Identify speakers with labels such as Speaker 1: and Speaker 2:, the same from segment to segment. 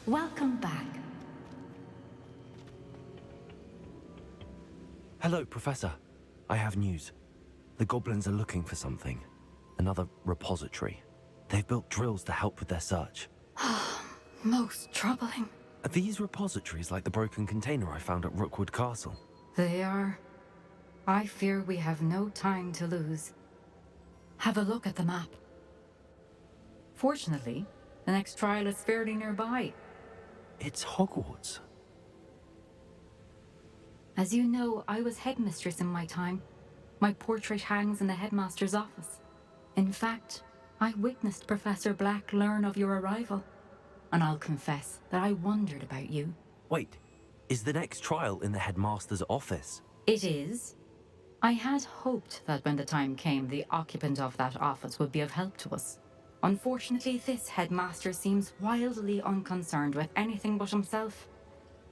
Speaker 1: Welcome back.
Speaker 2: Hello, Professor. I have news. The goblins are looking for something. Another repository. They've built drills to help with their search.
Speaker 1: Most troubling.
Speaker 2: Are these repositories like the broken container I found at Rookwood Castle?
Speaker 1: They are. I fear we have no time to lose. Have a look at the map. Fortunately, the next trial is fairly nearby.
Speaker 2: It's Hogwarts.
Speaker 1: As you know, I was headmistress in my time. My portrait hangs in the headmaster's office. In fact, I witnessed Professor Black learn of your arrival. And I'll confess that I wondered about you.
Speaker 2: Wait, is the next trial in the headmaster's office?
Speaker 1: It is. I had hoped that when the time came, the occupant of that office would be of help to us. Unfortunately, this headmaster seems wildly unconcerned with anything but himself.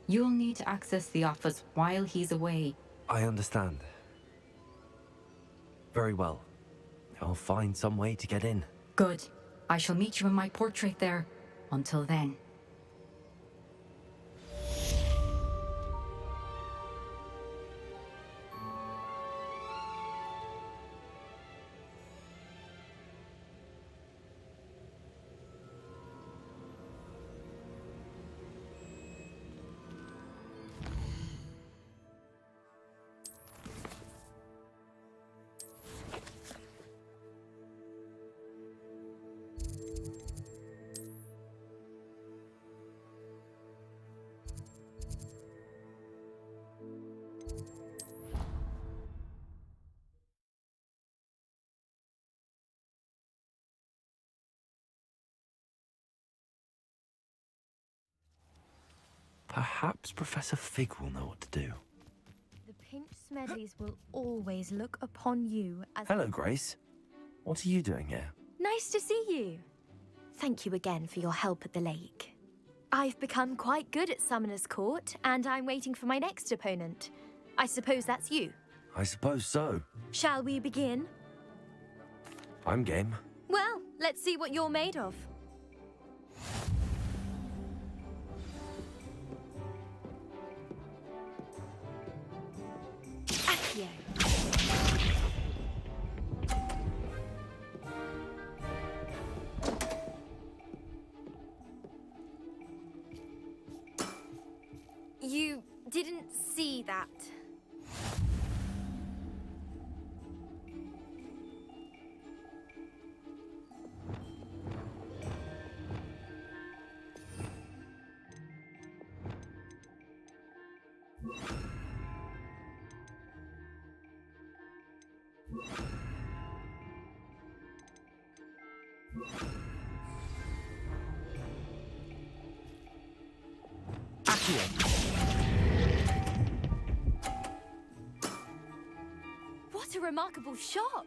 Speaker 1: You'll need to access the office while he's away.
Speaker 2: I understand. Very well. I'll find some way to get in.
Speaker 1: Good. I shall meet you in my portrait there. Until then.
Speaker 2: Perhaps Professor Fig will know what to do.
Speaker 3: The Pinch Smedleys will always look upon you as...
Speaker 2: Hello, Grace. What are you doing here?
Speaker 3: Nice to see you. Thank you again for your help at the lake. I've become quite good at Summoner's Court, and I'm waiting for my next opponent. I suppose that's you.
Speaker 2: I suppose so.
Speaker 3: Shall we begin?
Speaker 2: I'm game.
Speaker 3: Well, let's see what you're made of. Accio. You didn't see that. What a remarkable shot!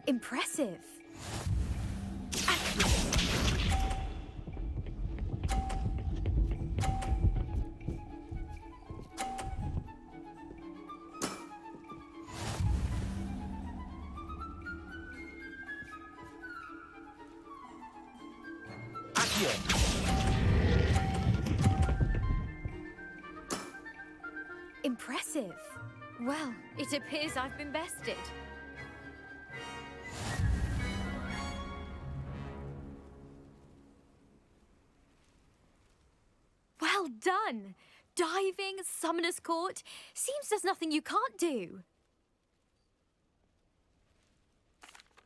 Speaker 3: Impressive. Impressive. Well, it appears I've been bested. Well done! Diving, Summoner's Court. Seems there's nothing you can't do.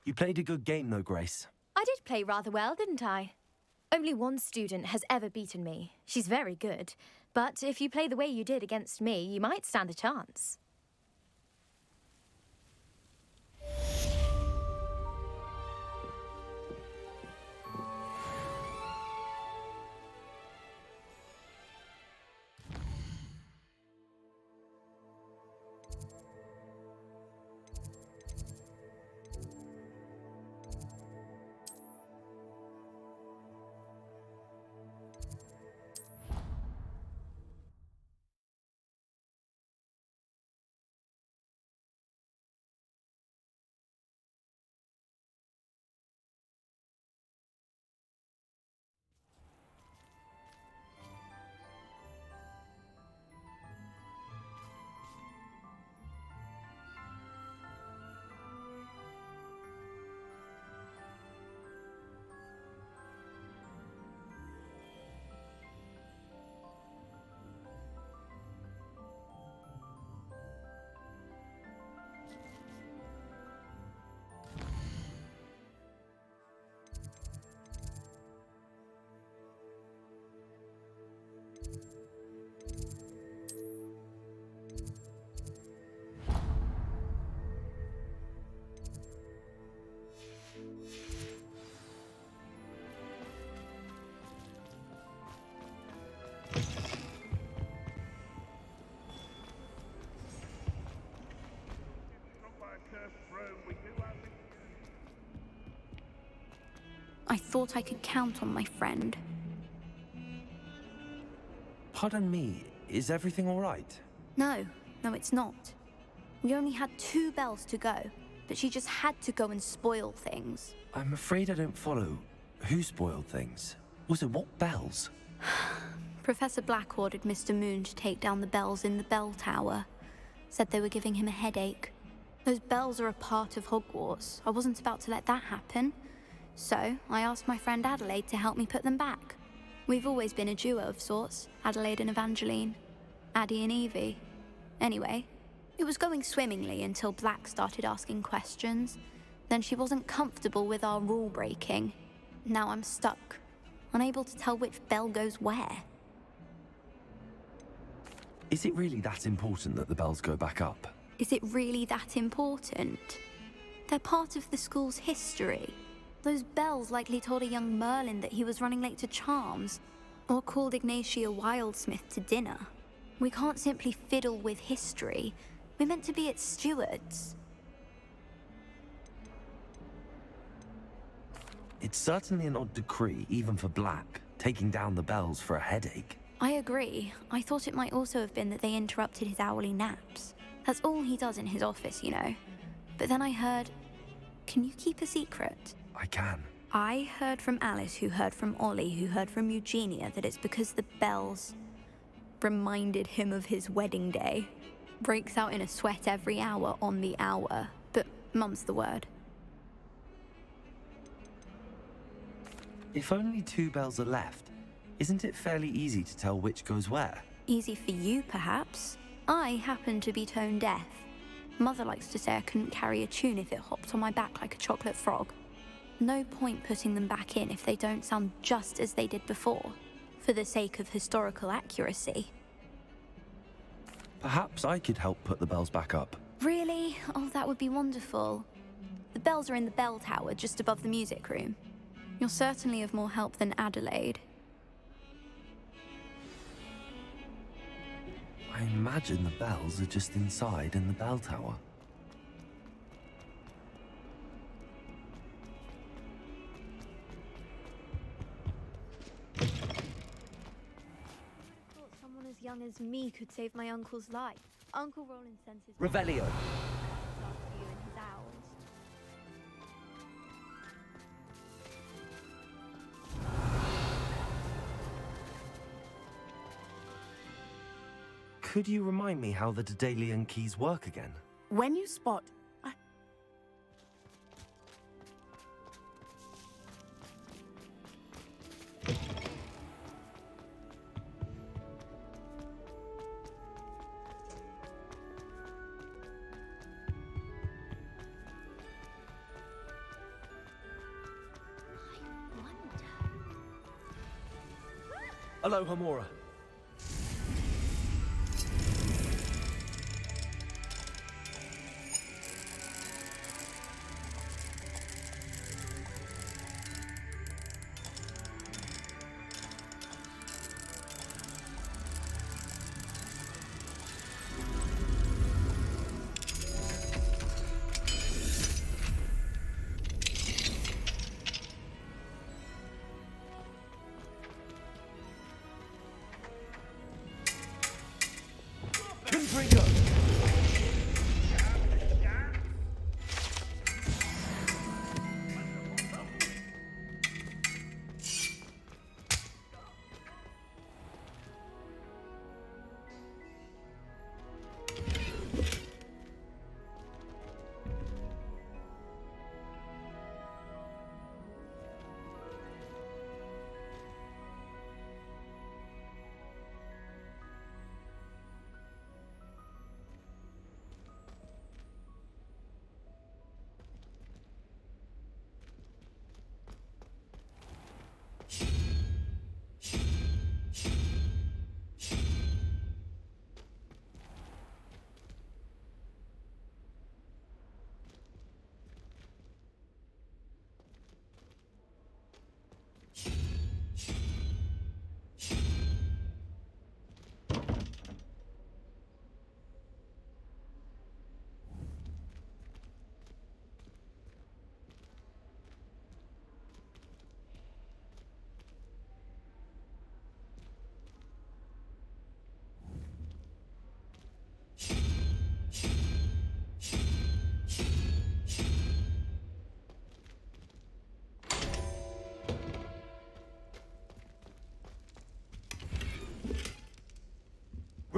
Speaker 2: You played a good game, though, Grace.
Speaker 3: I did play rather well, didn't I? Only one student has ever beaten me. She's very good. But if you play the way you did against me, you might stand a chance.
Speaker 4: I thought I could count on my friend.
Speaker 2: Pardon me, is everything all right?
Speaker 4: No, it's not. We only had 2 bells to go, but she just had to go and spoil things.
Speaker 2: I'm afraid I don't follow. Who spoiled things? Also, what bells?
Speaker 4: Professor Black ordered Mr. Moon to take down the bells in the bell tower. Said they were giving him a headache. Those bells are a part of Hogwarts. I wasn't about to let that happen. So, I asked my friend Adelaide to help me put them back. We've always been a duo of sorts, Adelaide and Evangeline. Addie and Evie. Anyway, it was going swimmingly until Black started asking questions. Then she wasn't comfortable with our rule breaking. Now I'm stuck, unable to tell which bell goes where.
Speaker 2: Is it really that important that the bells go back up?
Speaker 4: Is it really that important? They're part of the school's history. Those bells likely told a young Merlin that he was running late to Charms, or called Ignatia Wildsmith to dinner. We can't simply fiddle with history. We're meant to be its stewards.
Speaker 2: It's certainly an odd decree, even for Black, taking down the bells for a headache.
Speaker 4: I agree. I thought it might also have been that they interrupted his hourly naps. That's all he does in his office, you know. But then I heard... Can you keep a secret?
Speaker 2: I can.
Speaker 4: I heard from Alice, who heard from Ollie, who heard from Eugenia, that it's because the bells reminded him of his wedding day. Breaks out in a sweat every hour on the hour. But mum's the word.
Speaker 2: If only 2 bells are left, isn't it fairly easy to tell which goes where?
Speaker 4: Easy for you, perhaps. I happen to be tone deaf. Mother likes to say I couldn't carry a tune if it hopped on my back like a chocolate frog. No point putting them back in if they don't sound just as they did before, for the sake of historical accuracy.
Speaker 2: Perhaps I could help put the bells back up.
Speaker 4: Really? Oh, that would be wonderful. The bells are in the bell tower just above the music room. You're certainly of more help than Adelaide.
Speaker 2: I imagine the bells are just inside in the bell tower.
Speaker 3: Thought someone as young as me could save my uncle's life. Uncle Roland sends his
Speaker 5: Revelio.
Speaker 3: after you and his owls.
Speaker 2: Could you remind me how the Daedalian keys work again?
Speaker 5: When you spot...
Speaker 2: Aloha, Mora.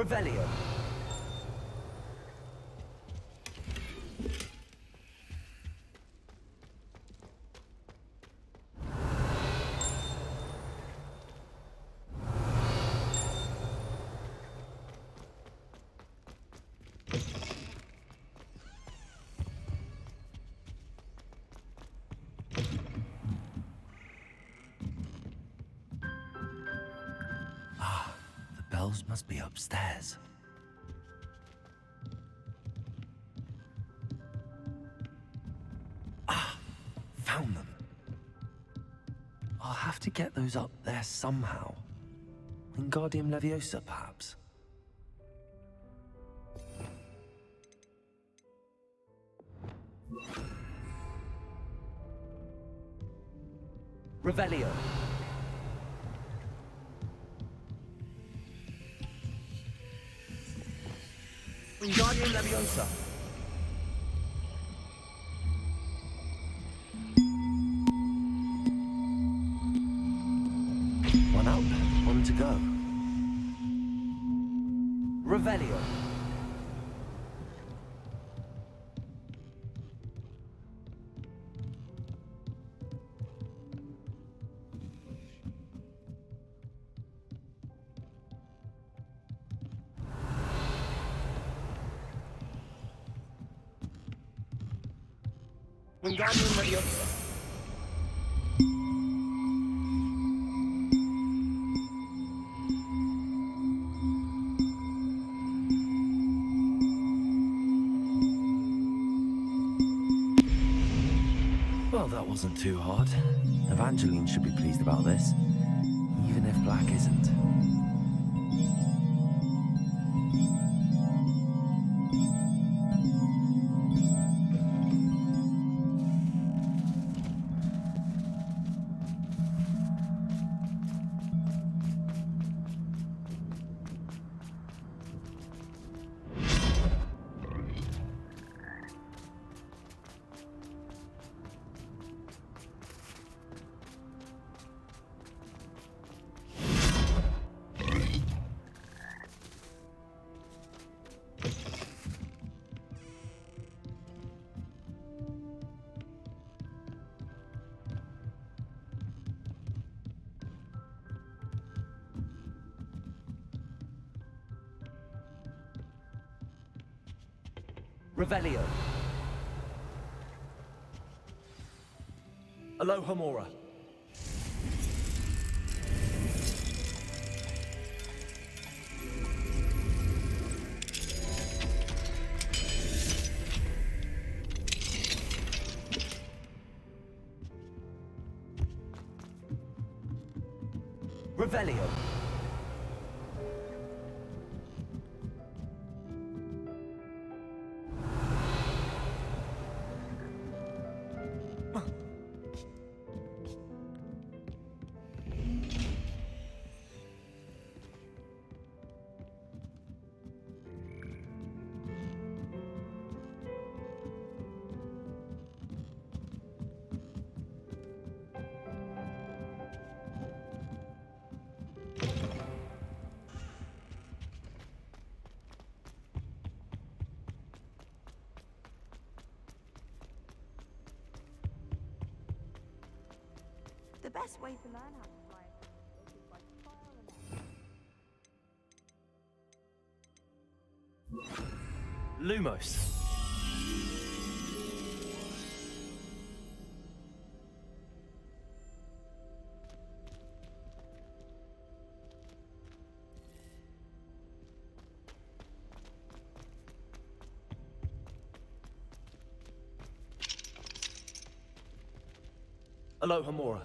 Speaker 2: Revelio. The bells must be upstairs. Found them. I'll have to get those up there somehow. Wingardium Leviosa, perhaps. Revelio. Wingardium Leviosa. One up, one to go. Revelio. Wingardium Leviosa. Well, that wasn't too hard. Evangeline should be pleased about this, even if Black isn't. Revelio. Alohomora. Revelio.
Speaker 5: The best way to learn how to fly is by trial and error.
Speaker 2: Lumos. Alohomora.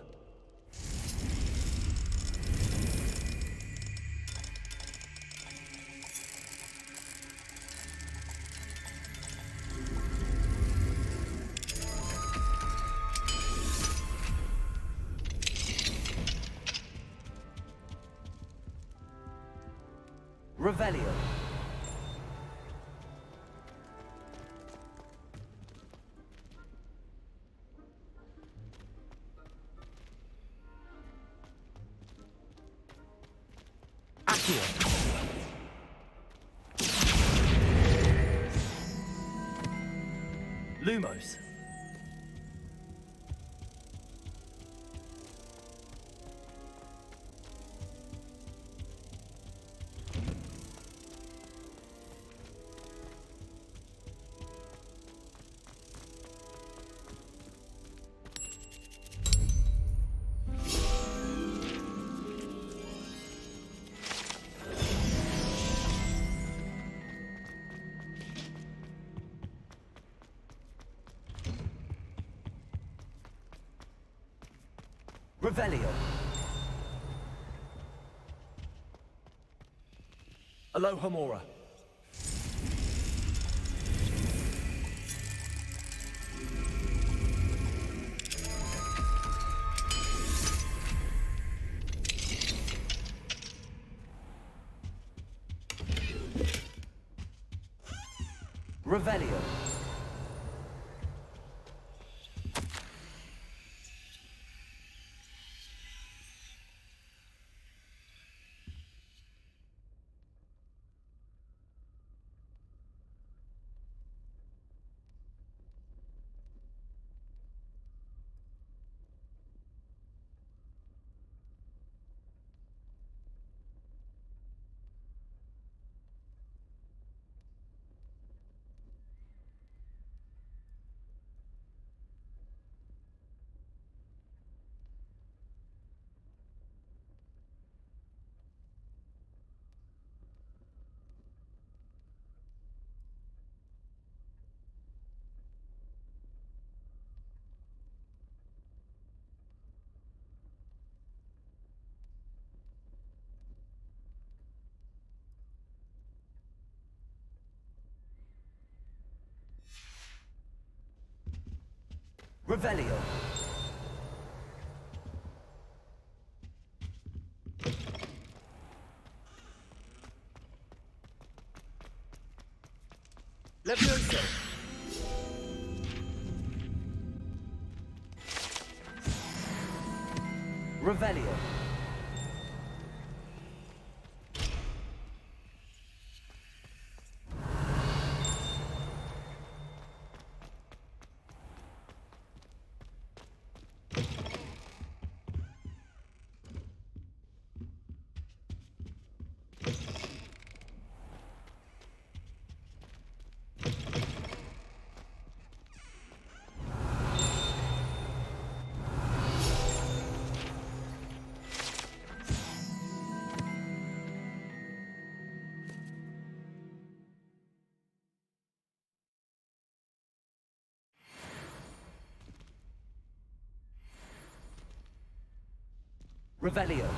Speaker 2: Revelio. Accio.
Speaker 5: Lumos.
Speaker 2: Revelio.
Speaker 5: Alohomora.
Speaker 2: Revelio. Revelio.
Speaker 5: Levioso.
Speaker 2: Revelio. Revelio.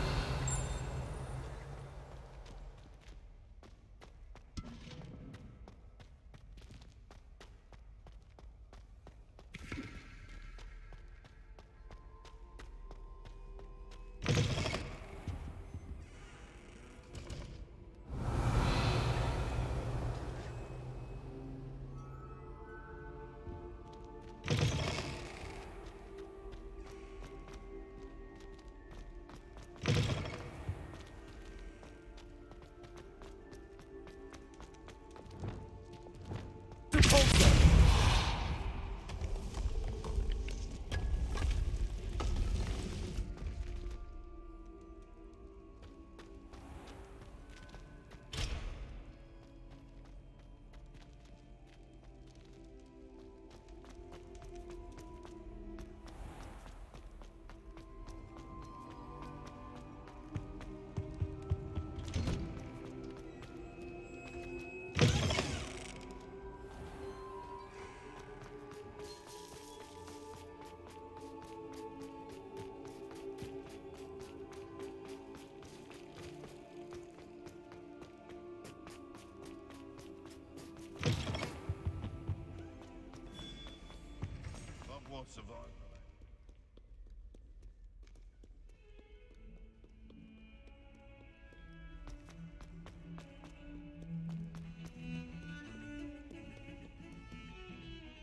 Speaker 6: Survival.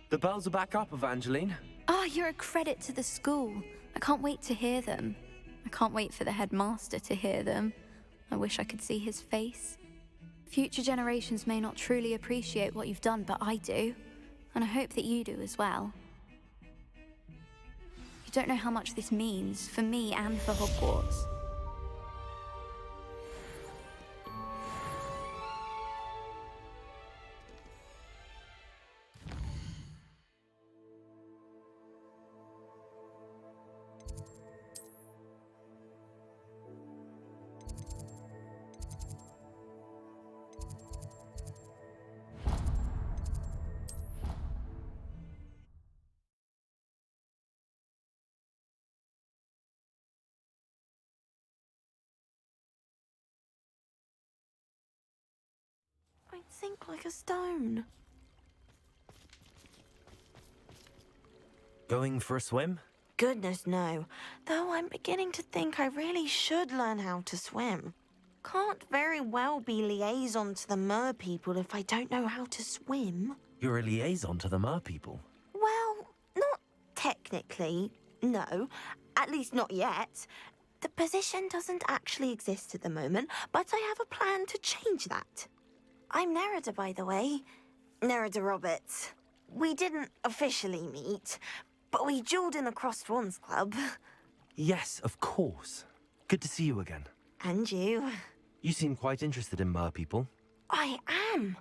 Speaker 5: The bells are back up, Evangeline.
Speaker 4: Oh, you're a credit to the school. I can't wait to hear them. I can't wait for the headmaster to hear them. I wish I could see his face. Future generations may not truly appreciate what you've done, but I do. And I hope that you do as well. You don't know how much this means for me and for Hogwarts.
Speaker 7: I'd sink like a stone.
Speaker 2: Going for a swim?
Speaker 7: Goodness, no. Though I'm beginning to think I really should learn how to swim. Can't very well be liaison to the mer people if I don't know how to swim.
Speaker 2: You're a liaison to the mer people.
Speaker 7: Well, not technically, no. At least not yet. The position doesn't actually exist at the moment, but I have a plan to change that. I'm Nerida, by the way. Nerida Roberts. We didn't officially meet, but we duelled in the Crossed Swans Club.
Speaker 2: Yes, of course. Good to see you again.
Speaker 7: And you.
Speaker 2: You seem quite interested in mer people.
Speaker 7: I am.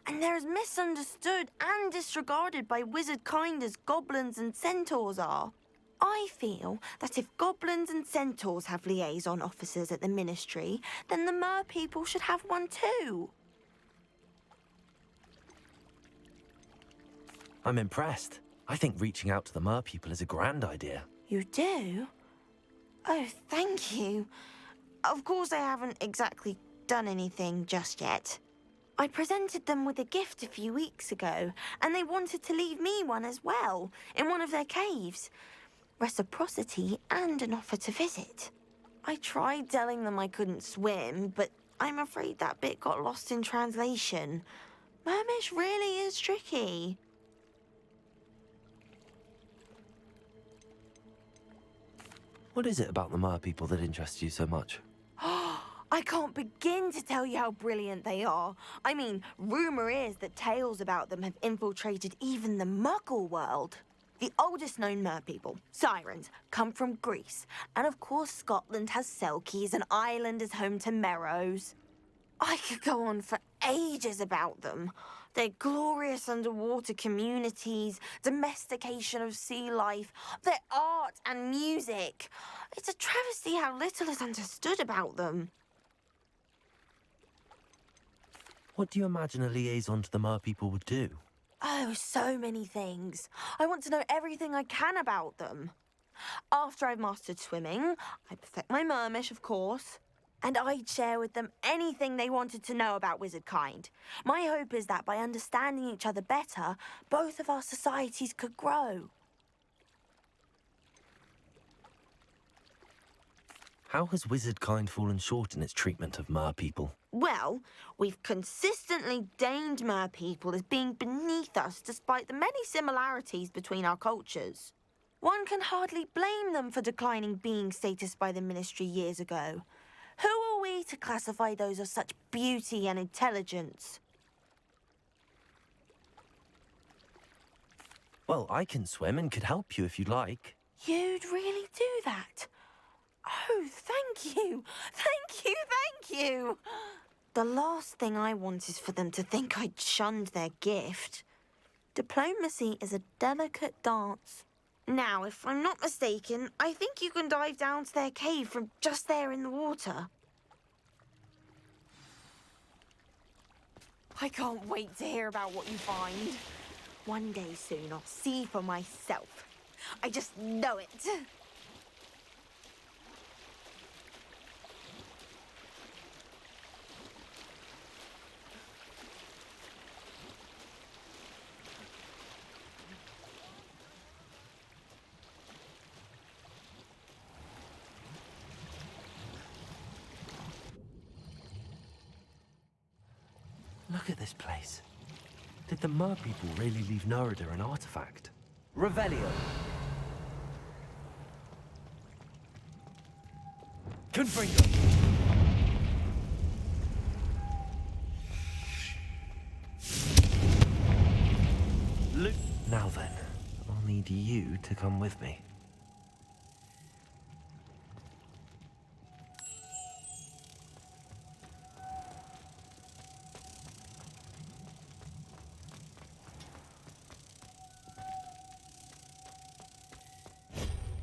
Speaker 7: And they're as misunderstood and disregarded by wizard kind as goblins and centaurs are. I feel that if goblins and centaurs have liaison officers at the Ministry, then the mer people should have one too.
Speaker 2: I'm impressed. I think reaching out to the mer people is a grand idea.
Speaker 7: You do? Oh, thank you. Of course I haven't exactly done anything just yet. I presented them with a gift a few weeks ago, and they wanted to leave me one as well, in one of their caves. Reciprocity and an offer to visit. I tried telling them I couldn't swim, but I'm afraid that bit got lost in translation. Mermish really is tricky.
Speaker 2: What is it about the mer people that interests you so much?
Speaker 7: I can't begin to tell you how brilliant they are. I mean, rumour is that tales about them have infiltrated even the Muggle world. The oldest known mer people, sirens, come from Greece. And of course Scotland has Selkies and Ireland is home to Merrows. I could go on for ages about them. Their glorious underwater communities, domestication of sea life, their art and music. It's a travesty how little is understood about them.
Speaker 2: What do you imagine a liaison to the mer people would do?
Speaker 7: Oh, so many things. I want to know everything I can about them. After I've mastered swimming, I perfect my mermish, of course. And I'd share with them anything they wanted to know about wizard kind. My hope is that by understanding each other better, both of our societies could grow.
Speaker 2: How has wizard kind fallen short in its treatment of mer people?
Speaker 7: Well, we've consistently deemed mer people as being beneath us despite the many similarities between our cultures. One can hardly blame them for declining being status by the Ministry years ago. Who are we to classify those of such beauty and intelligence?
Speaker 2: Well, I can swim and could help you if you'd like.
Speaker 7: You'd really do that? Oh, thank you! Thank you, thank you! The last thing I want is for them to think I'd shunned their gift. Diplomacy is a delicate dance. Now, if I'm not mistaken, I think you can dive down to their cave from just there in the water. I can't wait to hear about what you find. One day soon, I'll see for myself. I just know it.
Speaker 2: Look at this place. Did the mer people really leave Nerida an artifact?
Speaker 5: Revelio. Gryffindor.
Speaker 2: Luke. need you to come with me.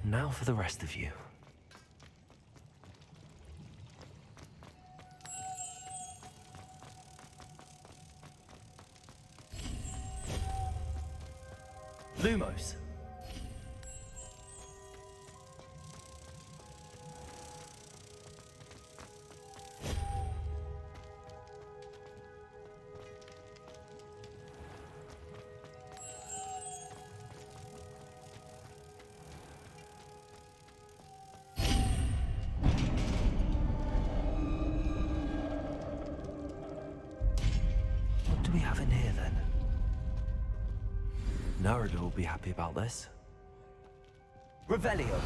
Speaker 2: Now for the rest of you. Lumos. What do we have in here then? Narada will be happy about this.
Speaker 5: Revelio.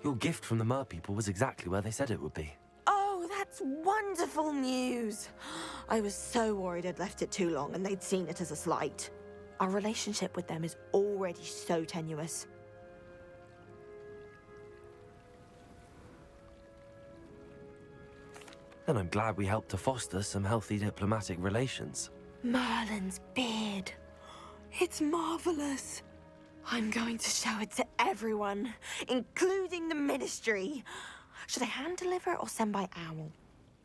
Speaker 2: Your gift from the Mer people was exactly where they said it would be.
Speaker 7: Oh, that's wonderful news. I was so worried I'd left it too long and they'd seen it as a slight. Our relationship with them is already so tenuous.
Speaker 2: And I'm glad we helped to foster some healthy diplomatic relations.
Speaker 7: Merlin's beard. It's marvelous. I'm going to show it to everyone, including the Ministry. Should I hand deliver it or send by owl?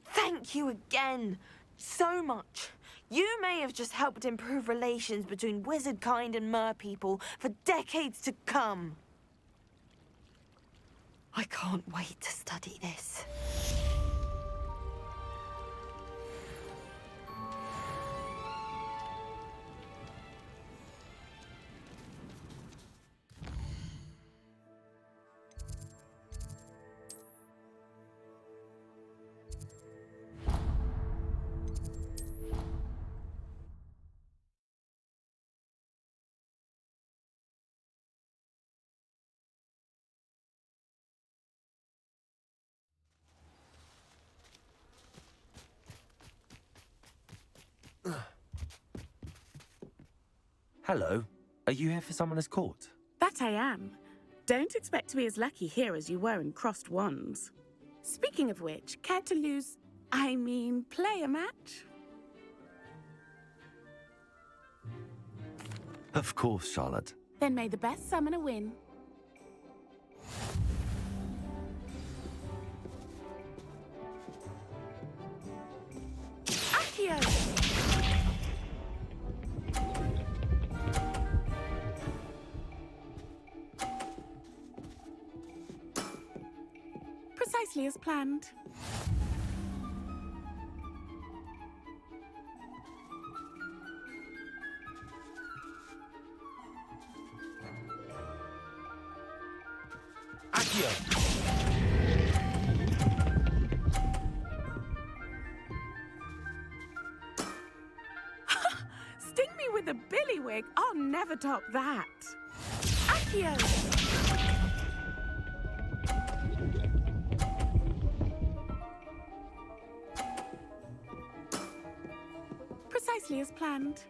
Speaker 7: Thank you again so much. You may have just helped improve relations between wizard kind and mer people for decades to come. I can't wait to study this.
Speaker 2: Hello. Are you here for Summoner's Court?
Speaker 8: That I am. Don't expect to be as lucky here as you were in Crossed Wands. Speaking of which, care to play a match?
Speaker 2: Of course, Charlotte.
Speaker 8: Then may the best summoner win. Accio! Precisely as planned.
Speaker 5: Accio.
Speaker 8: Sting me with a billywig. I'll never top that. Accio! Precisely as planned.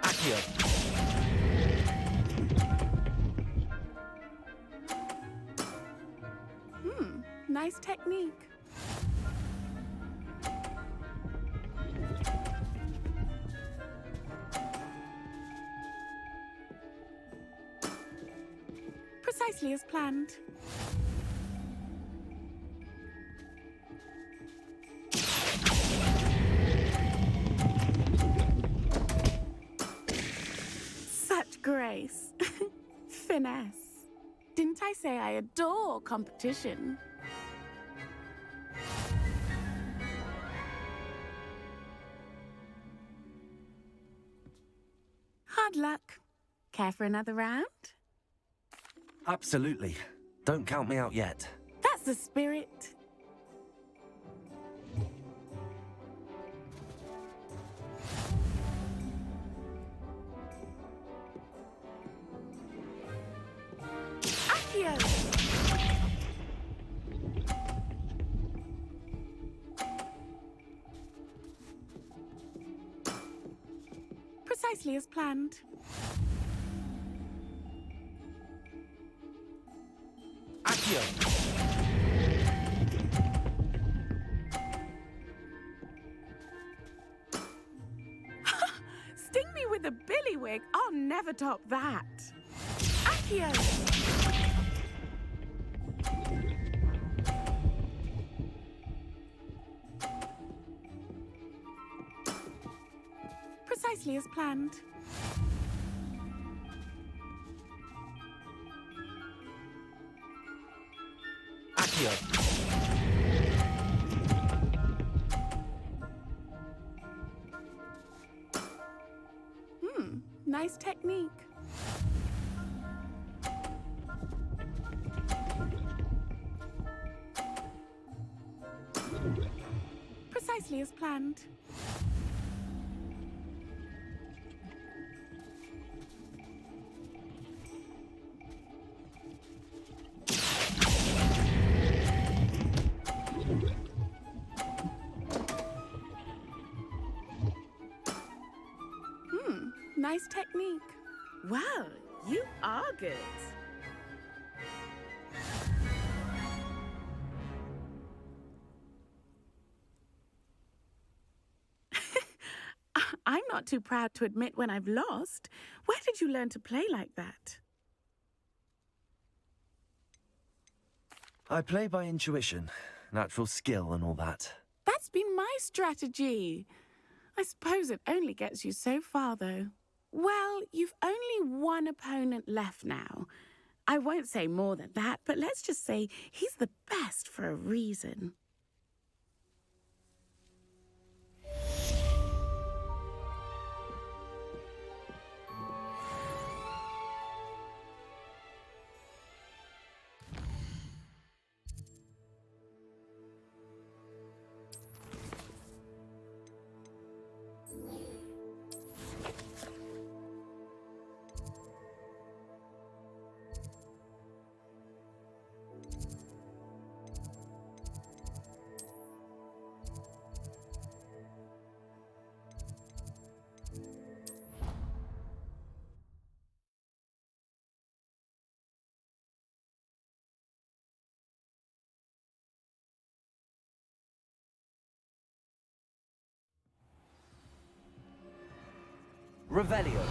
Speaker 5: Accio.
Speaker 8: Nice technique. Precisely as planned. Such Finesse. Didn't I say I adore competition? Hard luck. Care for another round?
Speaker 2: Absolutely. Don't count me out yet.
Speaker 8: That's the spirit. Accio! Precisely as planned.
Speaker 2: Accio!
Speaker 8: Sting me with a billywig. I'll never top that. Accio! Precisely as planned.
Speaker 2: Accio!
Speaker 8: Nice technique. Precisely as planned. Nice technique. Well, you are good. I'm not too proud to admit when I've lost. Where did you learn to play like that?
Speaker 2: I play by intuition, natural skill and all that.
Speaker 8: That's been my strategy. I suppose it only gets you so far, though. Well, you've only one opponent left now. I won't say more than that, but let's just say he's the best for a reason.
Speaker 5: Revelio.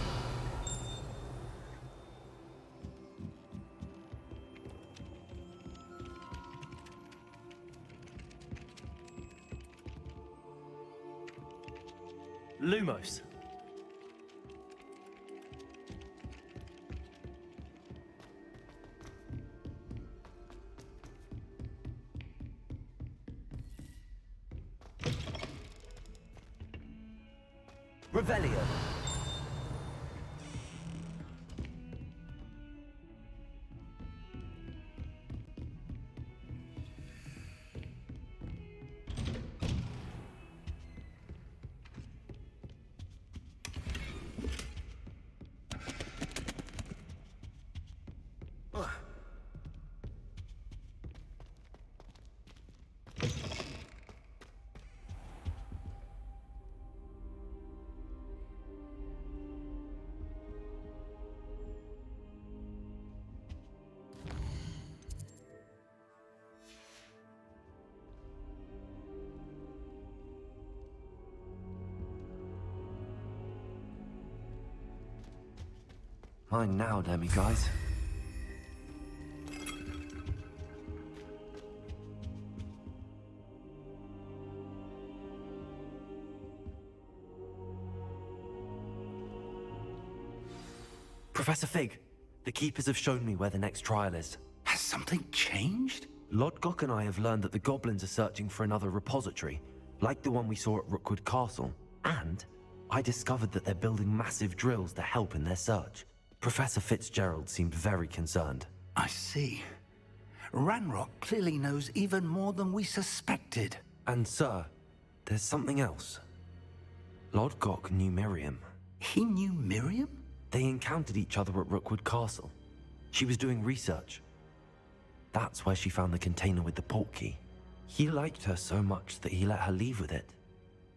Speaker 5: Lumos. Revelio.
Speaker 2: Mine now, Demi, guys. Professor Fig, The Keepers have shown me where the next trial is.
Speaker 9: Has something changed?
Speaker 2: Lodgok and I have learned that the goblins are searching for another repository, like the one we saw at Rookwood Castle. And I discovered that they're building massive drills to help in their search. Professor Fitzgerald seemed very concerned.
Speaker 9: I see. Ranrock clearly knows even more than we suspected.
Speaker 2: And sir, there's something else. Lodgok knew Miriam.
Speaker 9: He knew Miriam?
Speaker 2: They encountered each other at Rookwood Castle. She was doing research. That's where she found the container with the portkey. He liked her so much that he let her leave with it,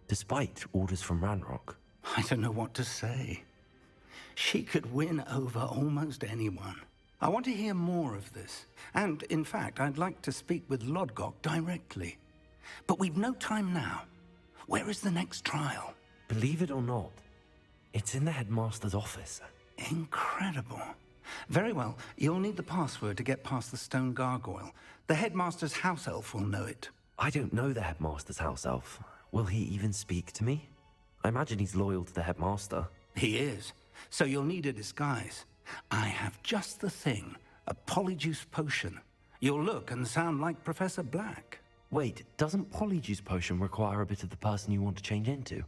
Speaker 2: despite orders from Ranrock.
Speaker 9: I don't know what to say. She could win over almost anyone. I want to hear more of this. And, in fact, I'd like to speak with Lodgok directly. But we've no time now. Where is the next trial?
Speaker 2: Believe it or not, it's in the headmaster's office.
Speaker 9: Incredible. Very well. You'll need the password to get past the stone gargoyle. The headmaster's house elf will know it.
Speaker 2: I don't know the headmaster's house elf. Will he even speak to me? I imagine he's loyal to the headmaster.
Speaker 9: He is. So you'll need a disguise. I have just the thing. A polyjuice potion. You'll look and sound like Professor Black.
Speaker 2: Wait, doesn't Polyjuice Potion require a bit of the person you want to change into?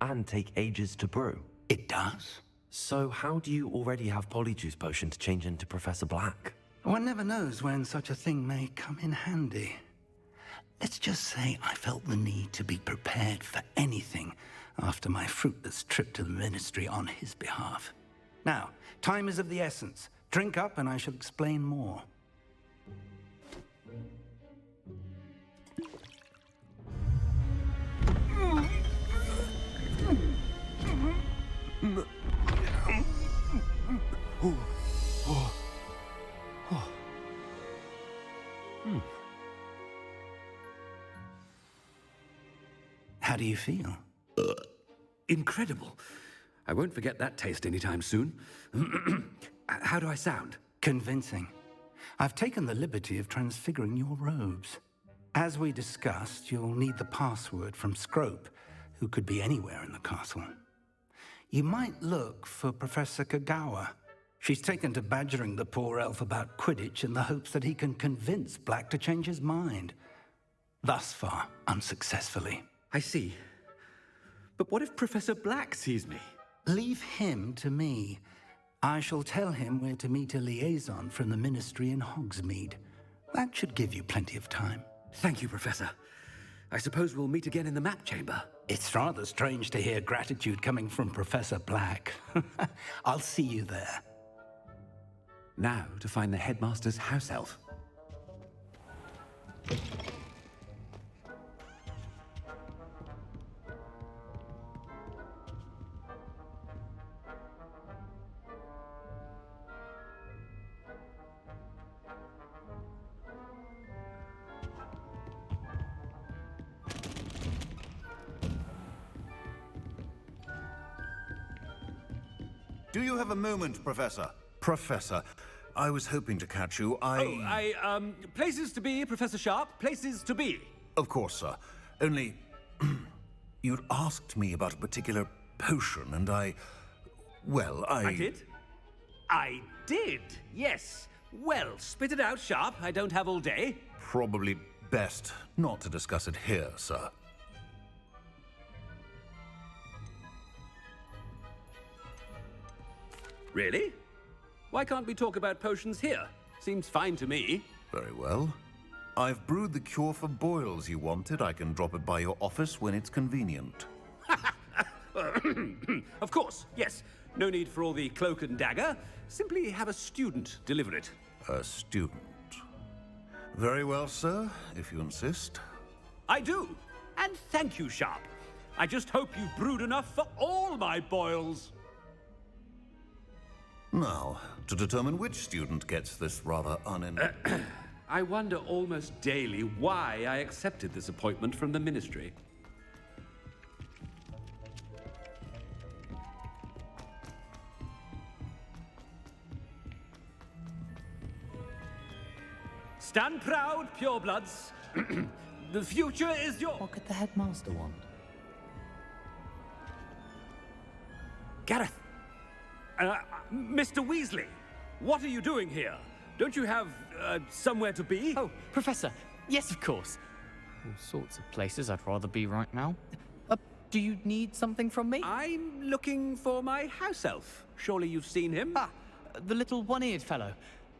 Speaker 2: And take ages to brew?
Speaker 9: It does.
Speaker 2: So how do you already have Polyjuice Potion to change into Professor Black?
Speaker 9: One never knows when such a thing may come in handy. Let's just say I felt the need to be prepared for anything after my fruitless trip to the Ministry on his behalf. Now, time is of the essence. Drink up and I shall explain more. How do you feel?
Speaker 10: Incredible. I won't forget that taste anytime soon. How do I sound?
Speaker 9: Convincing. I've taken the liberty of transfiguring your robes. As we discussed, you'll need the password from Scrope, who could be anywhere in the castle. You might look for Professor Kagawa. She's taken to badgering the poor elf about Quidditch in the hopes that he can convince Black to change his mind. Thus far, unsuccessfully.
Speaker 10: I see. But what if Professor Black sees me?
Speaker 9: Leave him to me. I shall tell him where to meet a liaison from the Ministry in Hogsmeade. That should give you plenty of time.
Speaker 10: Thank you, Professor. I suppose we'll meet again in the map chamber.
Speaker 9: It's rather strange to hear gratitude coming from Professor Black. I'll see you there.
Speaker 10: Now to find the headmaster's house elf.
Speaker 6: Do you have a moment, Professor? Professor, I was hoping to catch you.
Speaker 10: Places to be, Professor Sharp. Places to be.
Speaker 6: Of course, sir. Only, you'd asked me about a particular potion, and I
Speaker 10: did? I did, yes. Well, spit it out, Sharp. I don't have all day.
Speaker 6: Probably best not to discuss it here, sir.
Speaker 10: Really? Why can't we talk about potions here? Seems fine to me.
Speaker 6: Very well. I've brewed the cure for boils you wanted. I can drop it by your office when it's convenient.
Speaker 10: Of course, yes. No need for all the cloak and dagger. Simply have a student deliver it.
Speaker 6: A student. Very well, sir, if you insist.
Speaker 10: I do. And thank you, Sharp. I just hope you've brewed enough for all my boils.
Speaker 6: Now, to determine which student gets this rather
Speaker 10: I wonder almost daily why I accepted this appointment from the Ministry. Stand proud, purebloods. The future is yours.
Speaker 2: What could the headmaster want?
Speaker 10: Gareth. Mr. Weasley. What are you doing here? Don't you have, somewhere to be?
Speaker 11: Oh, Professor. Yes, of course. All sorts of places I'd rather be right now. Do you need something from me?
Speaker 10: I'm looking for my house elf. Surely you've seen him?
Speaker 11: Ah, the little one-eared fellow.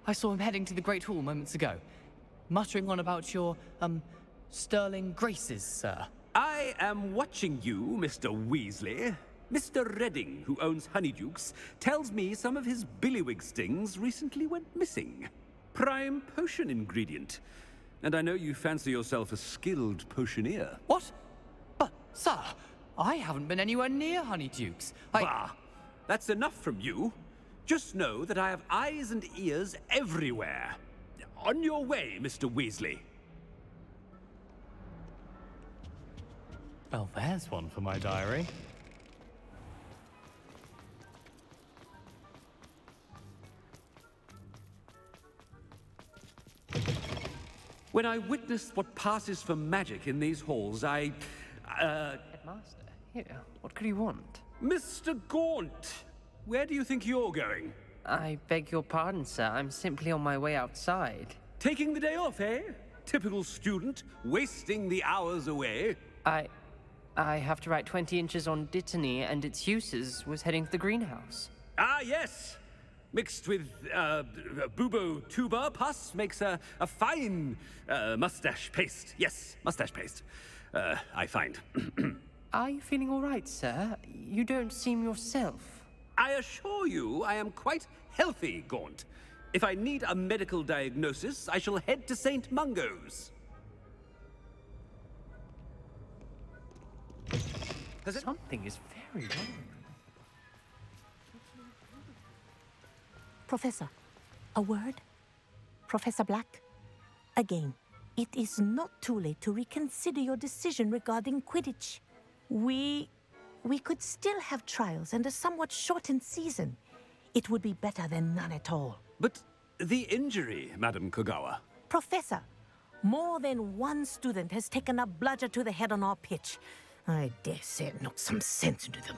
Speaker 11: I saw him heading to the Great Hall moments ago. Muttering on about your, sterling graces, sir.
Speaker 10: I am watching you, Mr. Weasley. Mr. Redding, who owns Honeydukes, tells me some of his billywig stings recently went missing. Prime potion ingredient. And I know you fancy yourself a skilled potioneer.
Speaker 11: What? But, sir, I haven't been anywhere near Honeydukes.
Speaker 10: Bah! That's enough from you. Just know that I have eyes and ears everywhere. On your way, Mr. Weasley.
Speaker 11: Well, there's one for my diary.
Speaker 10: When I witness what passes for magic in these halls,
Speaker 12: Headmaster, here, what could you want?
Speaker 10: Mr. Gaunt, where do you think you're going?
Speaker 12: I beg your pardon, sir. I'm simply on my way outside.
Speaker 10: Taking the day off, eh? Typical student, wasting the hours away.
Speaker 12: I have to write 20 inches on Dittany and its uses. Was heading to the greenhouse.
Speaker 10: Ah, yes! Mixed with, bubo tuber pus makes a fine, mustache paste. Yes, mustache paste. I find.
Speaker 12: Are you feeling all right, sir? You don't seem yourself.
Speaker 10: I assure you I am quite healthy, Gaunt. If I need a medical diagnosis, I shall head to St. Mungo's.
Speaker 12: Something is very wrong.
Speaker 13: Professor, a word? Professor Black? Again, it is not too late to reconsider your decision regarding Quidditch. We could still have trials and a somewhat shortened season. It would be better than none at all.
Speaker 10: But the injury, Madam Kogawa.
Speaker 13: Professor, more than one student has taken a bludger to the head on our pitch. I dare say it knocked some sense into them.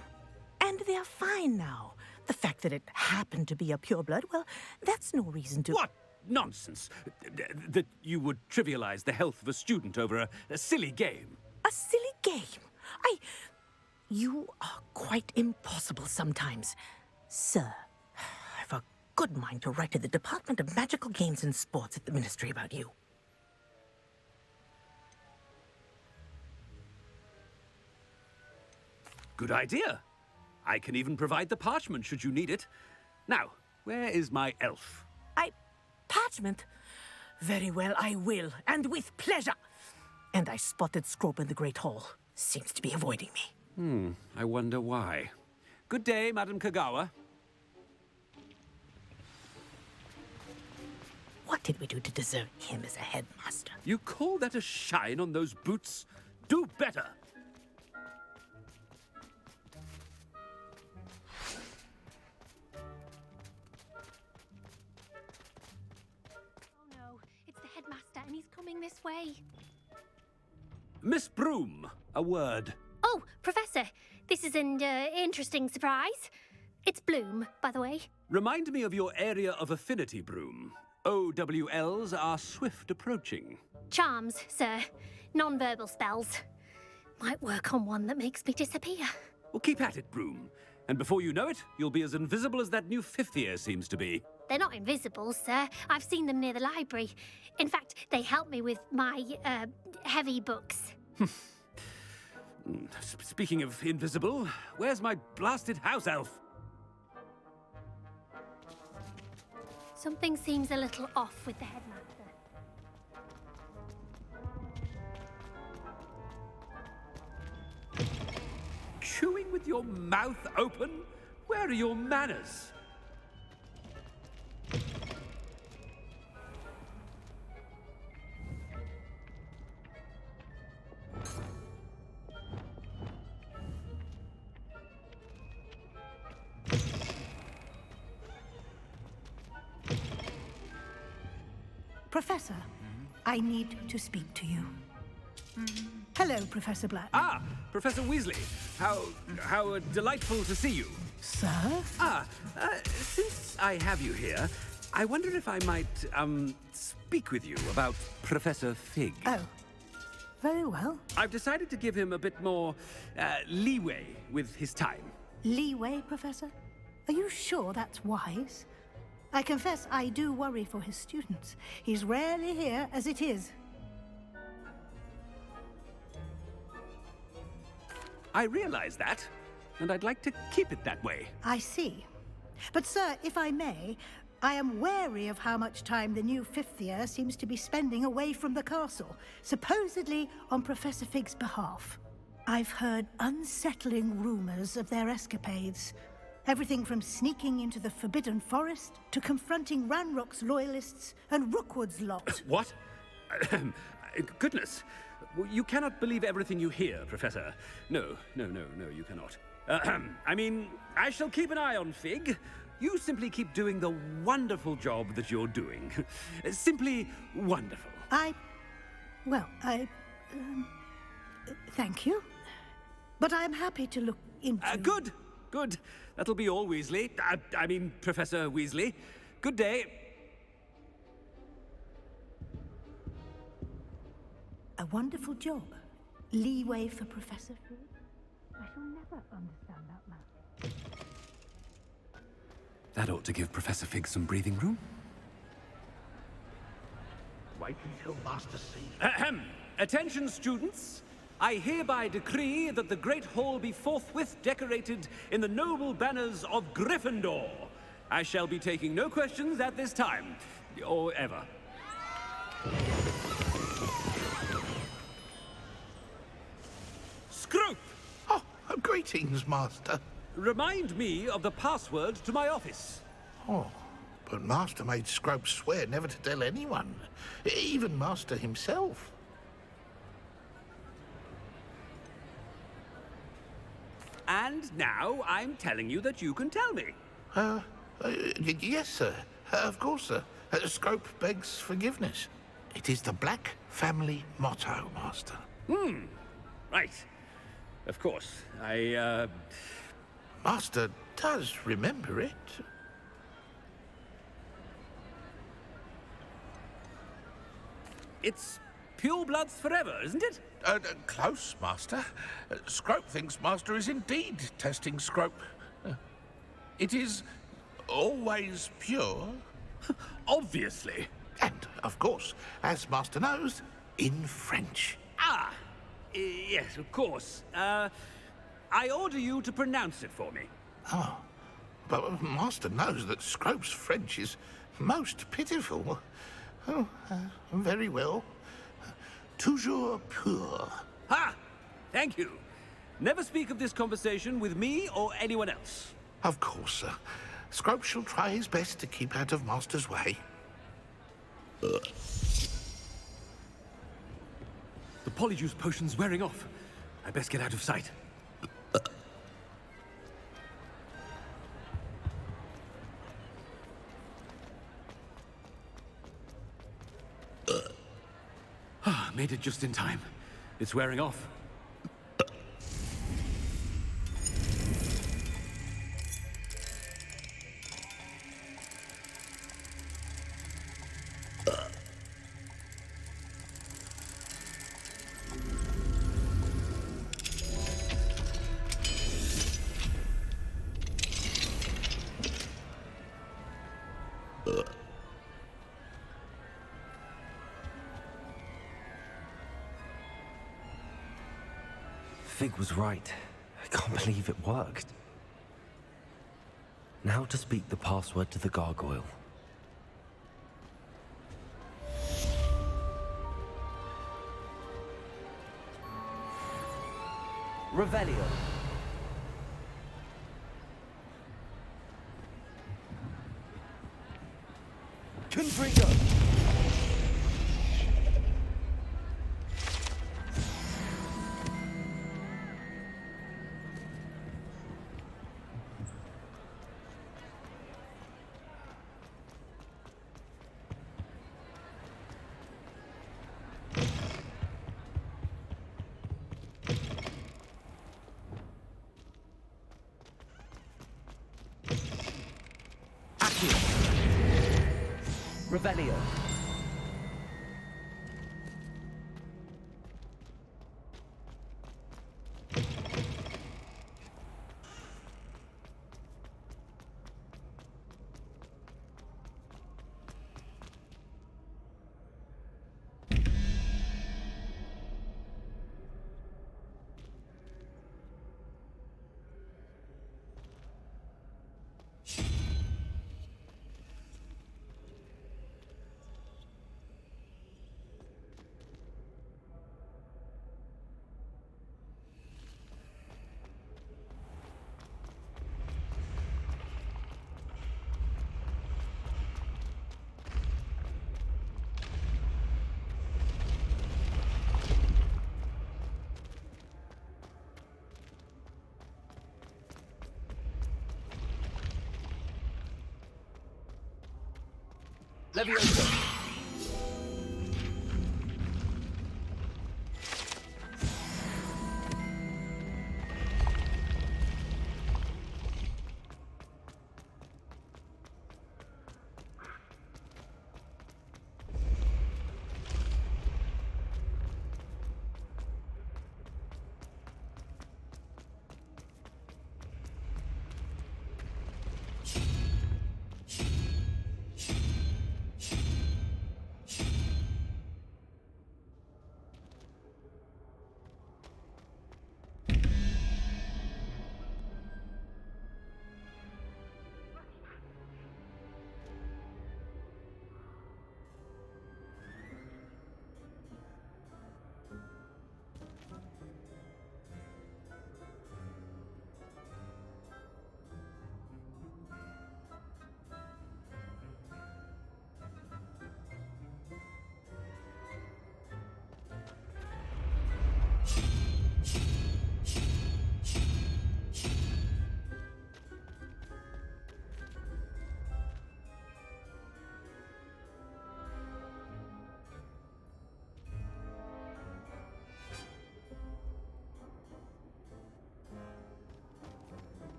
Speaker 13: And they're fine now. The fact that it happened to be a pureblood, well, that's no reason to...
Speaker 10: What nonsense! That you would trivialize the health of a student over a silly game.
Speaker 13: A silly game? You are quite impossible sometimes. Sir, I've a good mind to write to the Department of Magical Games and Sports at the Ministry about you.
Speaker 10: Good idea. I can even provide the parchment should you need it. Now, where is my elf?
Speaker 13: Parchment? Very well, I will, and with pleasure. And I spotted Scrope in the Great Hall. Seems to be avoiding me.
Speaker 10: I wonder why. Good day, Madam Kogawa.
Speaker 13: What did we do to deserve him as a headmaster?
Speaker 10: You call that a shine on those boots? Do better!
Speaker 4: And he's coming this way.
Speaker 10: Miss Broom, a word.
Speaker 14: Oh, Professor, this is an interesting surprise. It's Bloom, by the way.
Speaker 10: Remind me of your area of affinity, Broom. OWLs are swift approaching.
Speaker 14: Charms, sir. Non-verbal spells. Might work on one that makes me disappear.
Speaker 10: Well, keep at it, Broom. And before you know it, you'll be as invisible as that new fifth year seems to be.
Speaker 14: They're not invisible, sir. I've seen them near the library. In fact, they help me with my, heavy books.
Speaker 10: Speaking of invisible, where's my blasted house elf?
Speaker 14: Something seems a little off with the headmaster.
Speaker 10: Chewing with your mouth open? Where are your manners?
Speaker 13: Professor, I need to speak to you. Hello, Professor Black.
Speaker 10: Ah, Professor Weasley. How delightful to see you.
Speaker 13: Sir?
Speaker 10: Since I have you here, I wonder if I might, speak with you about Professor Fig.
Speaker 15: Oh, very well.
Speaker 10: I've decided to give him a bit more, leeway with his time.
Speaker 15: Leeway, Professor? Are you sure that's wise? I confess I do worry for his students. He's rarely here as it is.
Speaker 10: I realize that, and I'd like to keep it that way.
Speaker 15: I see. But, sir, if I may, I am wary of how much time the new fifth year seems to be spending away from the castle, supposedly on Professor Fig's behalf. I've heard unsettling rumors of their escapades. Everything from sneaking into the Forbidden Forest to confronting Ranrock's loyalists and Rookwood's lot.
Speaker 10: What? Goodness. You cannot believe everything you hear, Professor. No, you cannot. I mean, I shall keep an eye on Fig. You simply keep doing the wonderful job that you're doing. Simply wonderful.
Speaker 15: Thank you. But I'm happy to look into...
Speaker 10: Good. That'll be all, Weasley. I mean, Professor Weasley. Good day.
Speaker 15: A wonderful job. Leeway for Professor Fig. I shall never understand that man.
Speaker 10: That ought to give Professor Fig some breathing room.
Speaker 16: Wait until Master sees.
Speaker 10: Ahem. Attention, students. I hereby decree that the Great Hall be forthwith decorated in the noble banners of Gryffindor. I shall be taking no questions at this time, or ever. Scrope!
Speaker 16: Oh, greetings, Master.
Speaker 10: Remind me of the password to my office.
Speaker 16: Oh, but Master made Scrope swear never to tell anyone, even Master himself.
Speaker 10: And now I'm telling you that you can tell me.
Speaker 16: Yes, sir. Of course, sir. Scrope begs forgiveness. It is the Black family motto, Master.
Speaker 10: Right. Of course.
Speaker 16: Master does remember it.
Speaker 10: It's pure bloods forever, isn't it?
Speaker 16: Close, Master. Scrope thinks Master is indeed testing Scrope. It is always pure.
Speaker 10: Obviously.
Speaker 16: And, of course, as Master knows, in French.
Speaker 10: Yes, of course. I order you to pronounce it for me.
Speaker 16: Oh, but Master knows that Scrope's French is most pitiful. Oh, very well. Toujours pur.
Speaker 10: Ha! Thank you. Never speak of this conversation with me or anyone else.
Speaker 16: Of course, sir. Scrope shall try his best to keep out of Master's way.
Speaker 10: The polyjuice potion's wearing off. I best get out of sight. Made it just in time. It's wearing off.
Speaker 2: Fig was right. I can't believe it worked. Now to speak the password to the gargoyle.
Speaker 5: Revelio. Confringo. Revelio. Leviosa.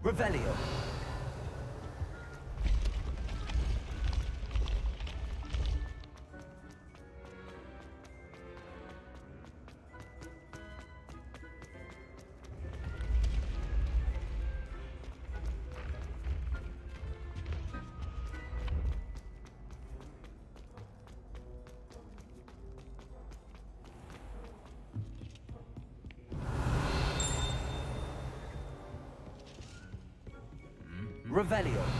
Speaker 5: Revelio. Revelio.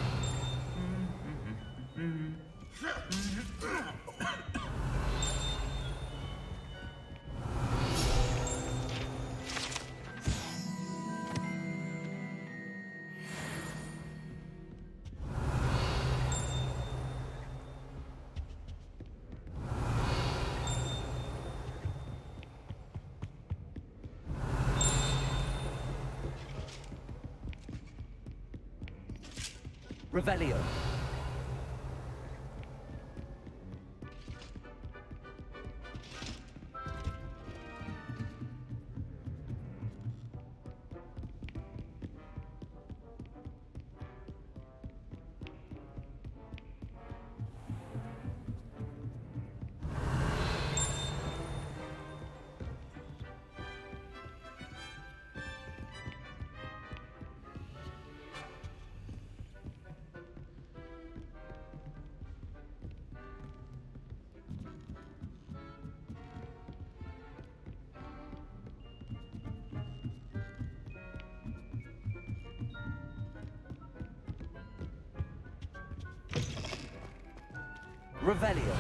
Speaker 5: Revelio. Revelio.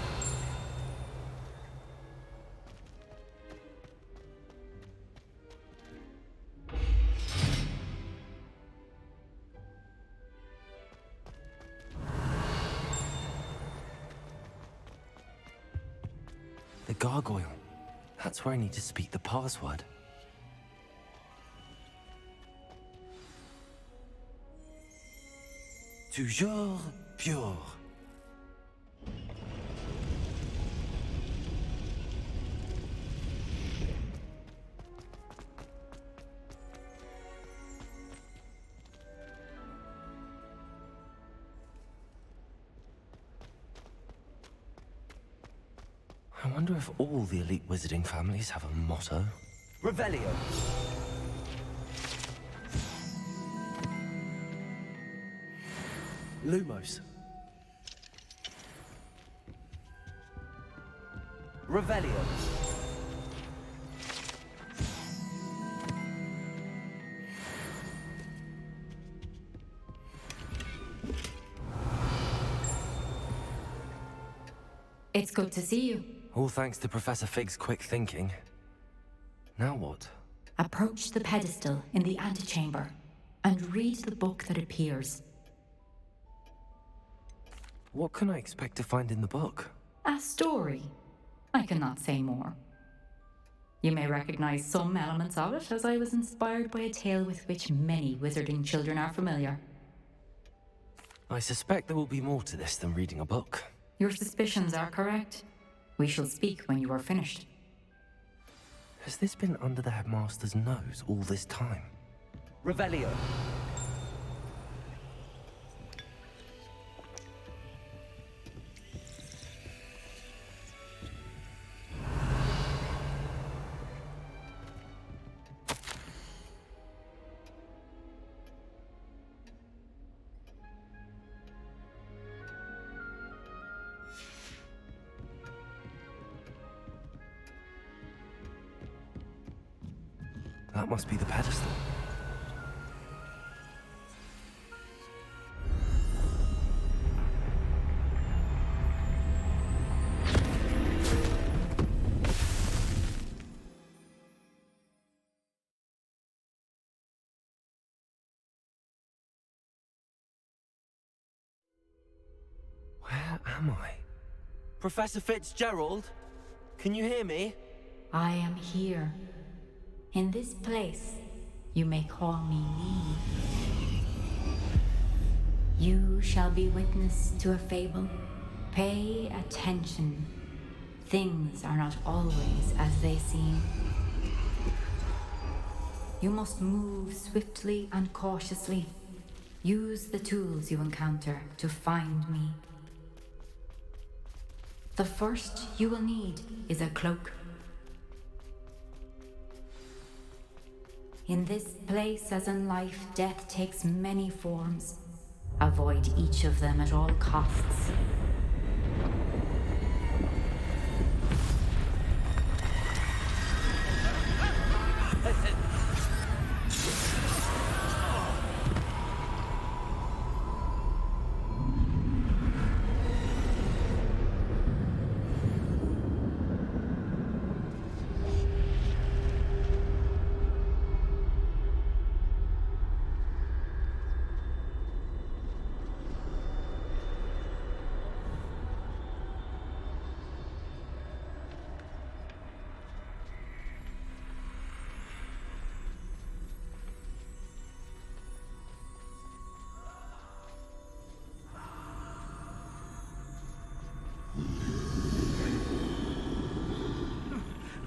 Speaker 2: The gargoyle. That's where I need to speak the password. toujours pure. I wonder if all the elite wizarding families have a motto.
Speaker 5: Revelio.
Speaker 2: Lumos.
Speaker 5: Revelio.
Speaker 1: It's good to see you.
Speaker 2: All thanks to Professor Fig's quick thinking. Now what?
Speaker 1: Approach the pedestal in the antechamber and read the book that appears.
Speaker 2: What can I expect to find in the book?
Speaker 1: A story. I cannot say more. You may recognize some elements of it, as I was inspired by a tale with which many wizarding children are familiar.
Speaker 2: I suspect there will be more to this than reading a book.
Speaker 1: Your suspicions are correct. We shall speak when you are finished.
Speaker 2: Has this been under the headmaster's nose all this time?
Speaker 5: Revelio.
Speaker 2: That must be the pedestal. Where am I? Professor Fitzgerald? Can you hear me?
Speaker 1: I am here. In this place, you may call me Lee. You shall be witness to a fable. Pay attention. Things are not always as they seem. You must move swiftly and cautiously. Use the tools you encounter to find me. The first you will need is a cloak. In this place, as in life, death takes many forms. Avoid each of them at all costs.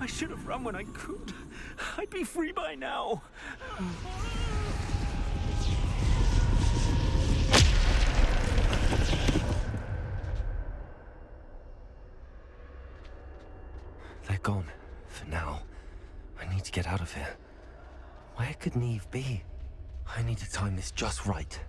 Speaker 10: I should have run when I could. I'd be free by now.
Speaker 2: They're gone. For now. I need to get out of here. Where could Neve be? I need to time this just right.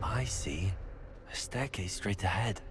Speaker 2: I see. A staircase straight ahead.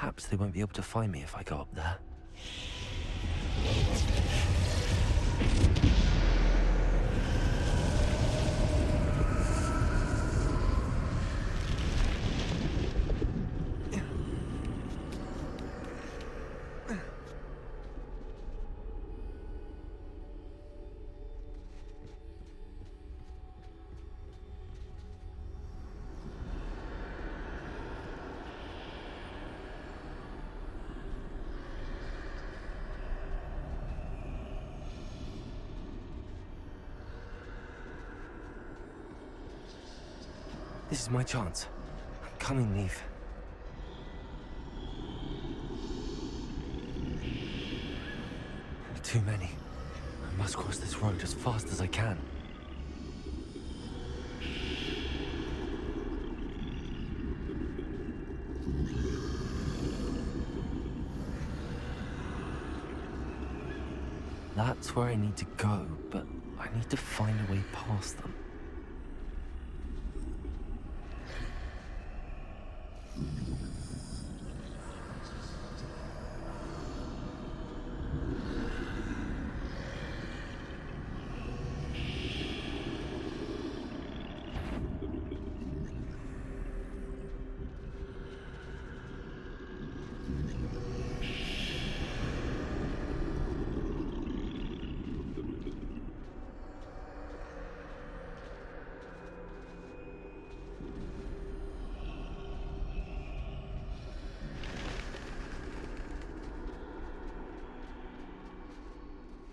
Speaker 2: Perhaps they won't be able to find me if I go up there. This is my chance. I'm coming, Neve. Too many. I must cross this road as fast as I can. That's where I need to go, but I need to find a way past them.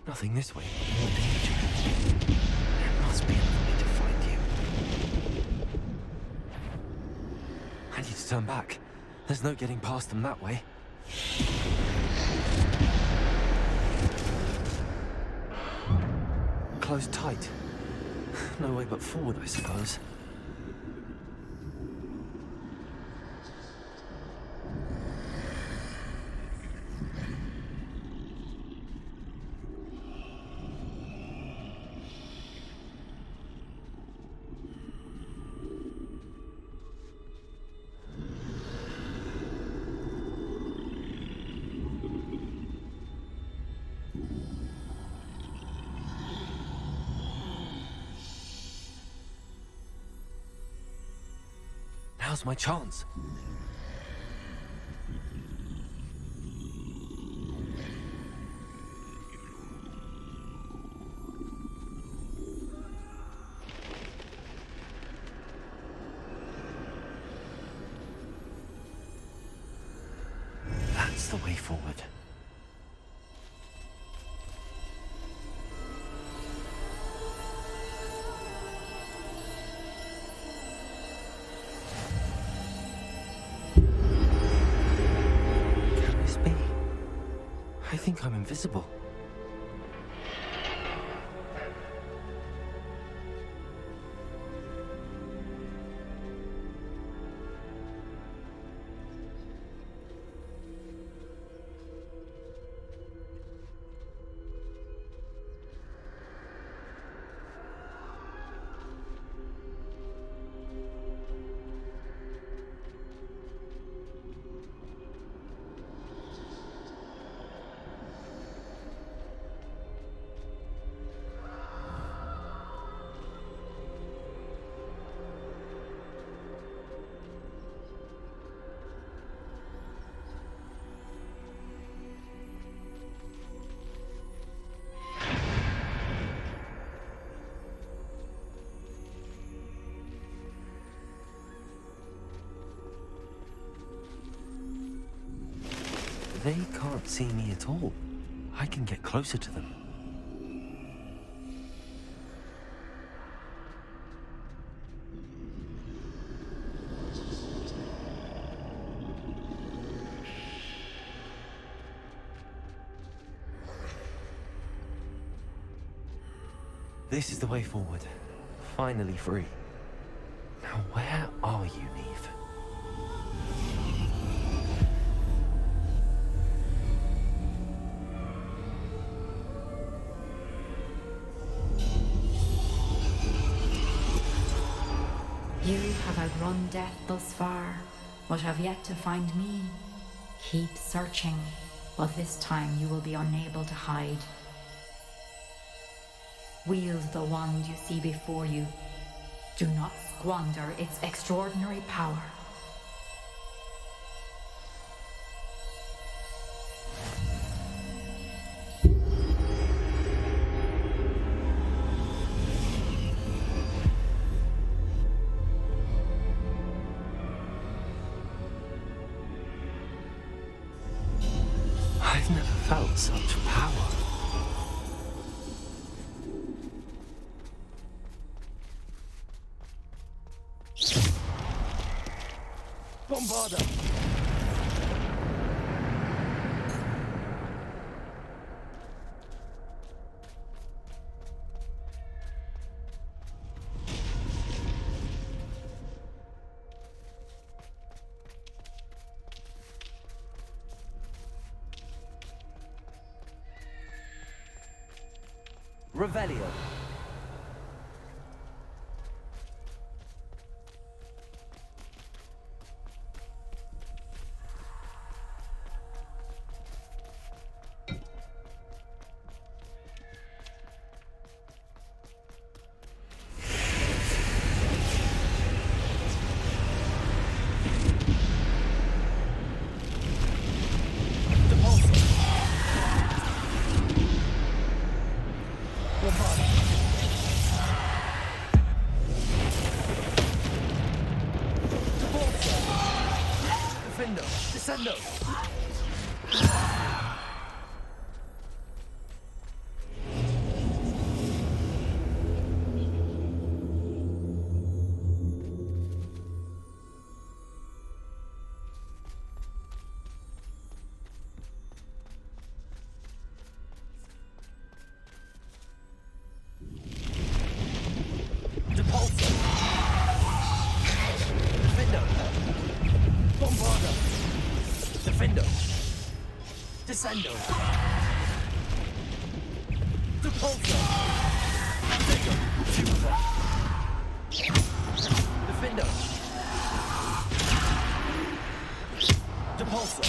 Speaker 2: Nothing this way. More danger. There must be another way to find you. I need to turn back. There's no getting past them that way. Closed tight. No way but forward, I suppose. Now's my chance. That's the way forward. I think I'm invisible. They can't see me at all. I can get closer to them. This is the way forward. Finally free. Now where are you, Neve?
Speaker 1: You have outrun death thus far, but have yet to find me. Keep searching, but this time you will be unable to hide. Wield the wand you see before you. Do not squander its extraordinary power.
Speaker 2: I've never felt such power.
Speaker 5: Bombarda! Revelio. Descendo! Depulso! Defendo! Bombarda! Defendo! Descendo! Depulso! Defendo! Defendo! Depulso!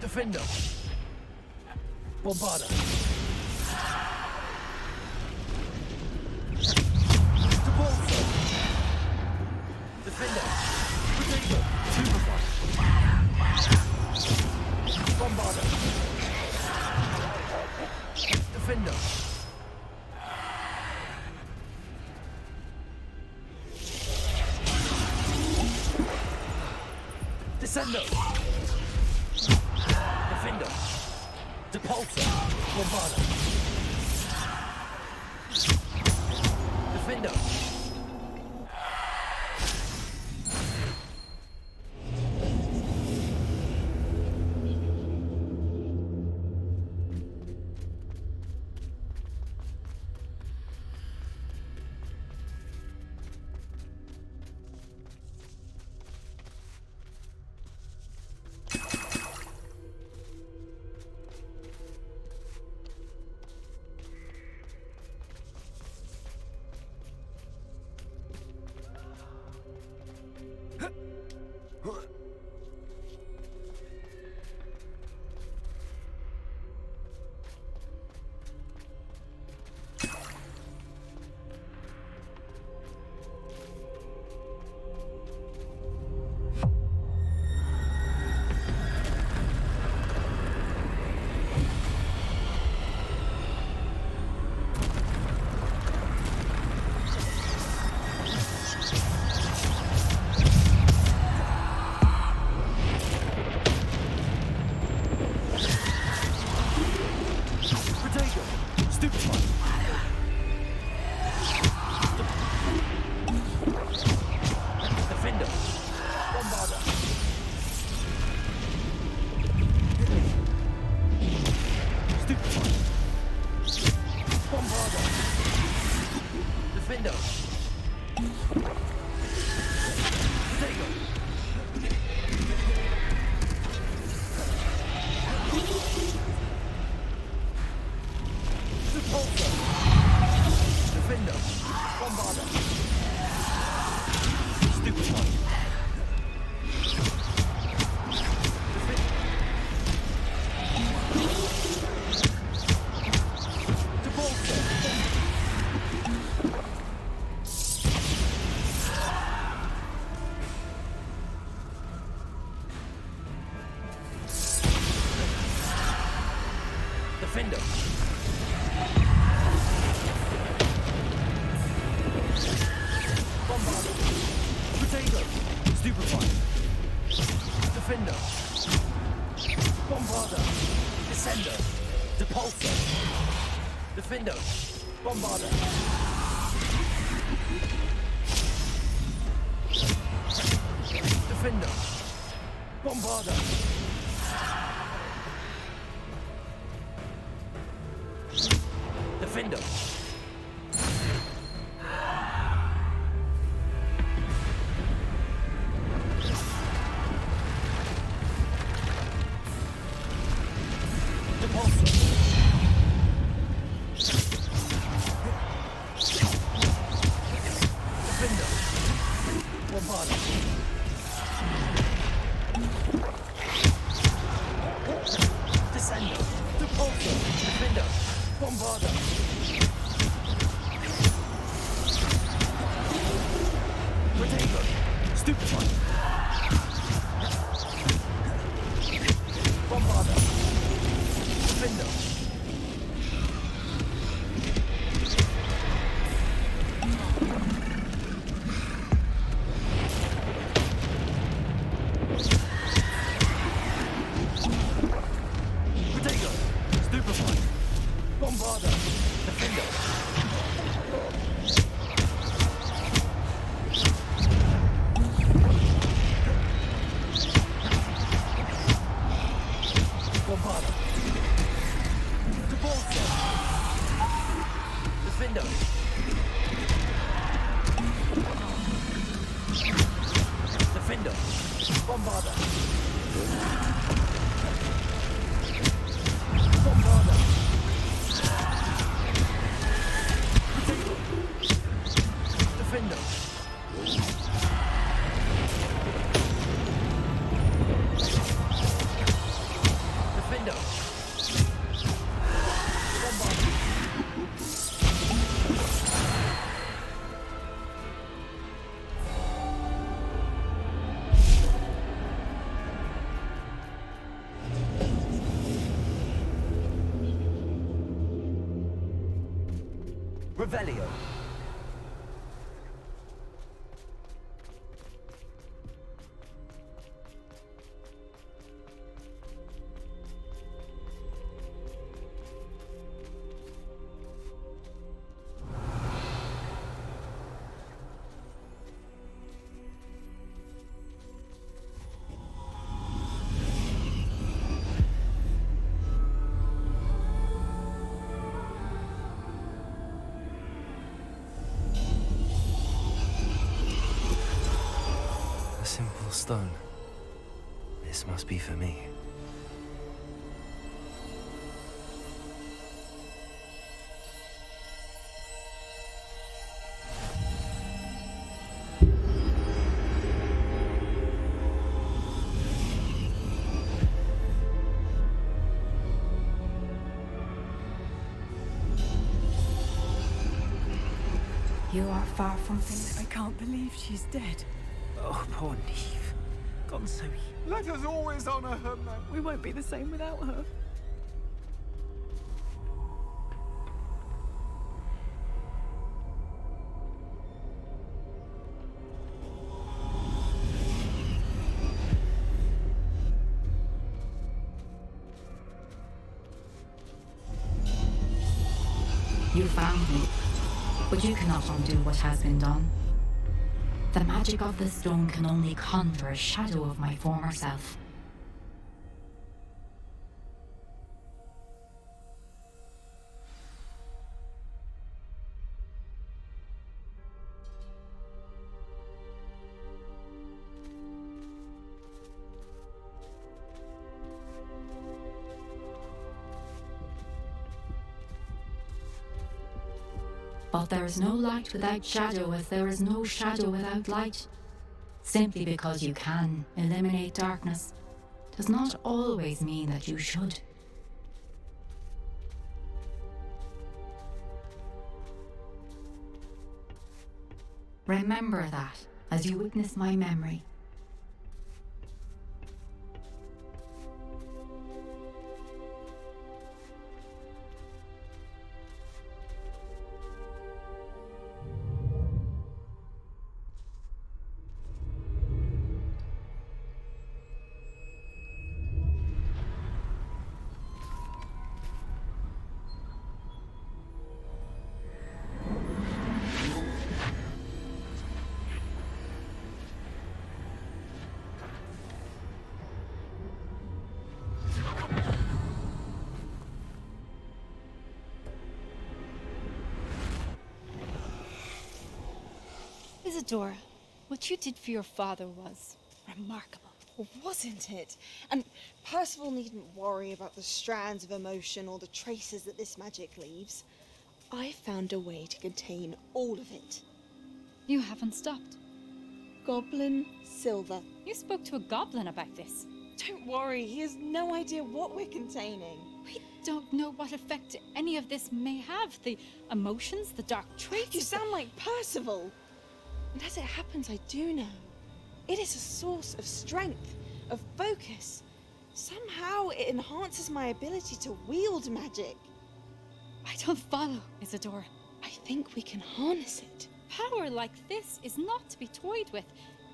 Speaker 5: Defendo! Bombarda! Depulso! Defendo! Potato! Superfly! Bombarda! Defendo! Descendo! Defendo! Depulso! Bombarda! Defendo! Defender. Bombarder. Potato. Stupefy. Defender. Bombarder. Descender. Depulsor. Defender. Bombarder. Defender. Bombarder. Defender. Revelio.
Speaker 2: Stone. This must be for me.
Speaker 1: You are far from finished.
Speaker 17: I can't believe she's dead.
Speaker 11: Oh, poor Neve. Gone so
Speaker 17: Let us always honor her memory. We won't be the same without her.
Speaker 1: You found me, but you cannot undo what has been done. The magic of the stone can only conjure a shadow of my former self. But there is no light without shadow, as there is no shadow without light. Simply because you can eliminate darkness does not always mean that you should. Remember that as you witness my memory.
Speaker 18: Isadora, what you did for your father was remarkable.
Speaker 19: Well, wasn't it? And Percival needn't worry about the strands of emotion or the traces that this magic leaves. I found a way to contain all of it.
Speaker 18: You haven't stopped.
Speaker 19: Goblin Silver.
Speaker 18: You spoke to a goblin about this.
Speaker 19: Don't worry, he has no idea what we're containing.
Speaker 18: We don't know what effect any of this may have. The emotions, the dark traits.
Speaker 19: You sound like Percival. And as it happens, I do know. It is a source of strength, of focus. Somehow it enhances my ability to wield magic.
Speaker 18: I don't follow, Isadora.
Speaker 19: I think we can harness it.
Speaker 18: Power like this is not to be toyed with.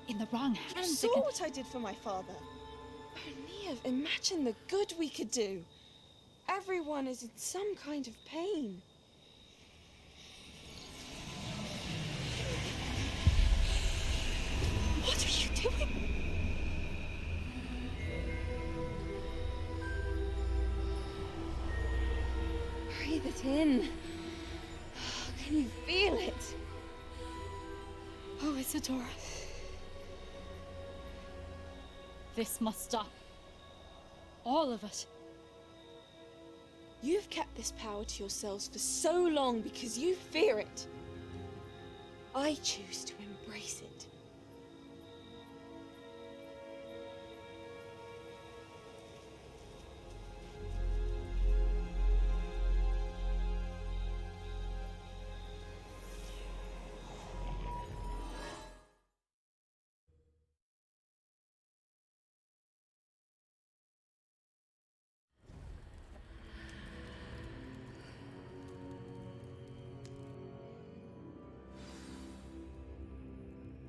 Speaker 18: In the wrong hands,
Speaker 19: You saw what I did for my father. Oh, Neve, imagine the good we could do. Everyone is in some kind of pain.
Speaker 18: What are you doing?
Speaker 19: Breathe it in. Can you feel it?
Speaker 18: Oh, Isadora. This must stop. All of it.
Speaker 19: You've kept this power to yourselves for so long because you fear it. I choose to embrace it.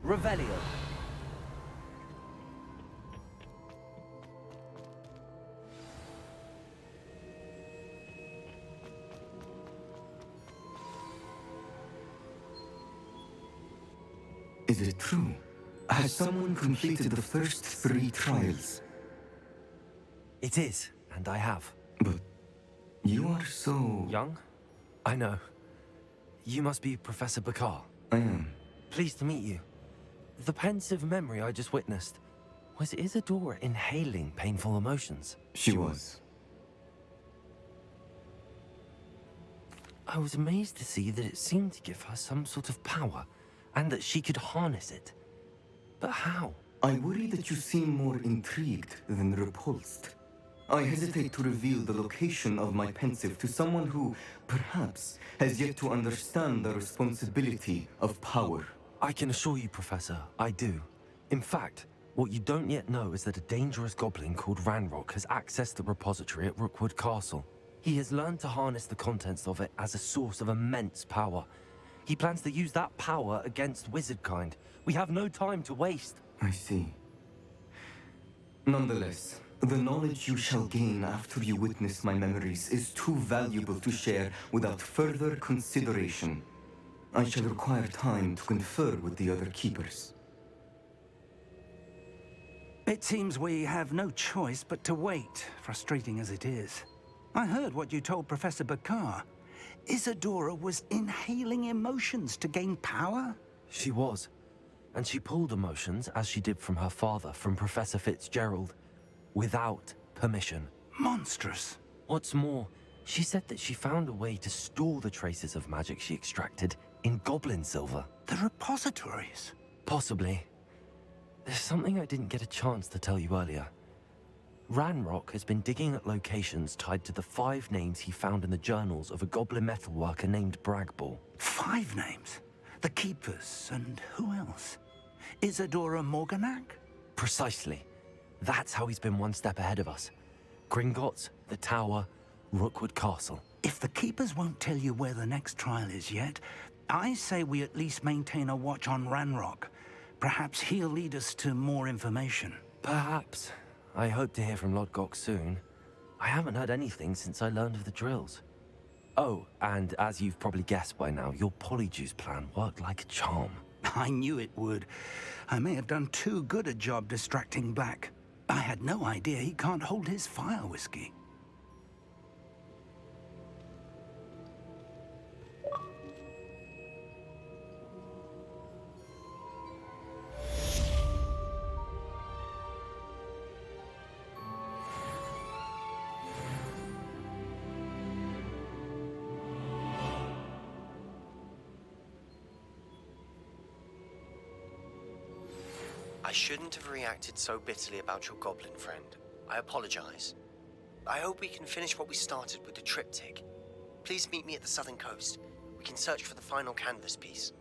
Speaker 5: Revelio.
Speaker 20: Is it true? Has someone completed the first 3 trials?
Speaker 2: It is, and I have.
Speaker 20: But you are so...
Speaker 2: young? I know. You must be Professor Bakar.
Speaker 20: I am.
Speaker 2: Pleased to meet you. The pensive memory I just witnessed, was Isadora inhaling painful emotions?
Speaker 20: She was.
Speaker 2: I was amazed to see that it seemed to give her some sort of power, and that she could harness it. But how?
Speaker 20: I worry that you seem more intrigued than repulsed. I hesitate to reveal the location of my pensive to someone who, perhaps, has yet to understand the responsibility of power.
Speaker 2: I can assure you, Professor, I do. In fact, what you don't yet know is that a dangerous goblin called Ranrock has accessed the repository at Rookwood Castle. He has learned to harness the contents of it as a source of immense power. He plans to use that power against wizardkind. We have no time to waste.
Speaker 20: I see. Nonetheless, the knowledge you shall gain after you witness my memories is too valuable to share without further consideration. I shall require time to confer with the other keepers.
Speaker 9: It seems we have no choice but to wait, frustrating as it is. I heard what you told Professor Bakar. Isadora was inhaling emotions to gain power?
Speaker 2: She was. And she pulled emotions, as she did from her father, from Professor Fitzgerald, without permission.
Speaker 9: Monstrous.
Speaker 2: What's more, she said that she found a way to store the traces of magic she extracted in goblin silver.
Speaker 9: The repositories?
Speaker 2: Possibly. There's something I didn't get a chance to tell you earlier. Ranrock has been digging at locations tied to the 5 names he found in the journals of a goblin metalworker named Bragball.
Speaker 9: 5 names? The Keepers, and who else? Isadora Morganac?
Speaker 2: Precisely. That's how he's been one step ahead of us. Gringotts, the Tower, Rookwood Castle.
Speaker 9: If the Keepers won't tell you where the next trial is yet, I say we at least maintain a watch on Ranrock. Perhaps he'll lead us to more information.
Speaker 2: Perhaps. I hope to hear from Lodgok soon. I haven't heard anything since I learned of the drills. Oh, and as you've probably guessed by now, your Polyjuice plan worked like a charm.
Speaker 9: I knew it would. I may have done too good a job distracting Black. I had no idea he can't hold his fire whiskey.
Speaker 21: shouldn't have reacted so bitterly about your goblin friend. I apologize. I hope we can finish what we started with the triptych. Please meet me at the southern coast. We can search for the final canvas piece.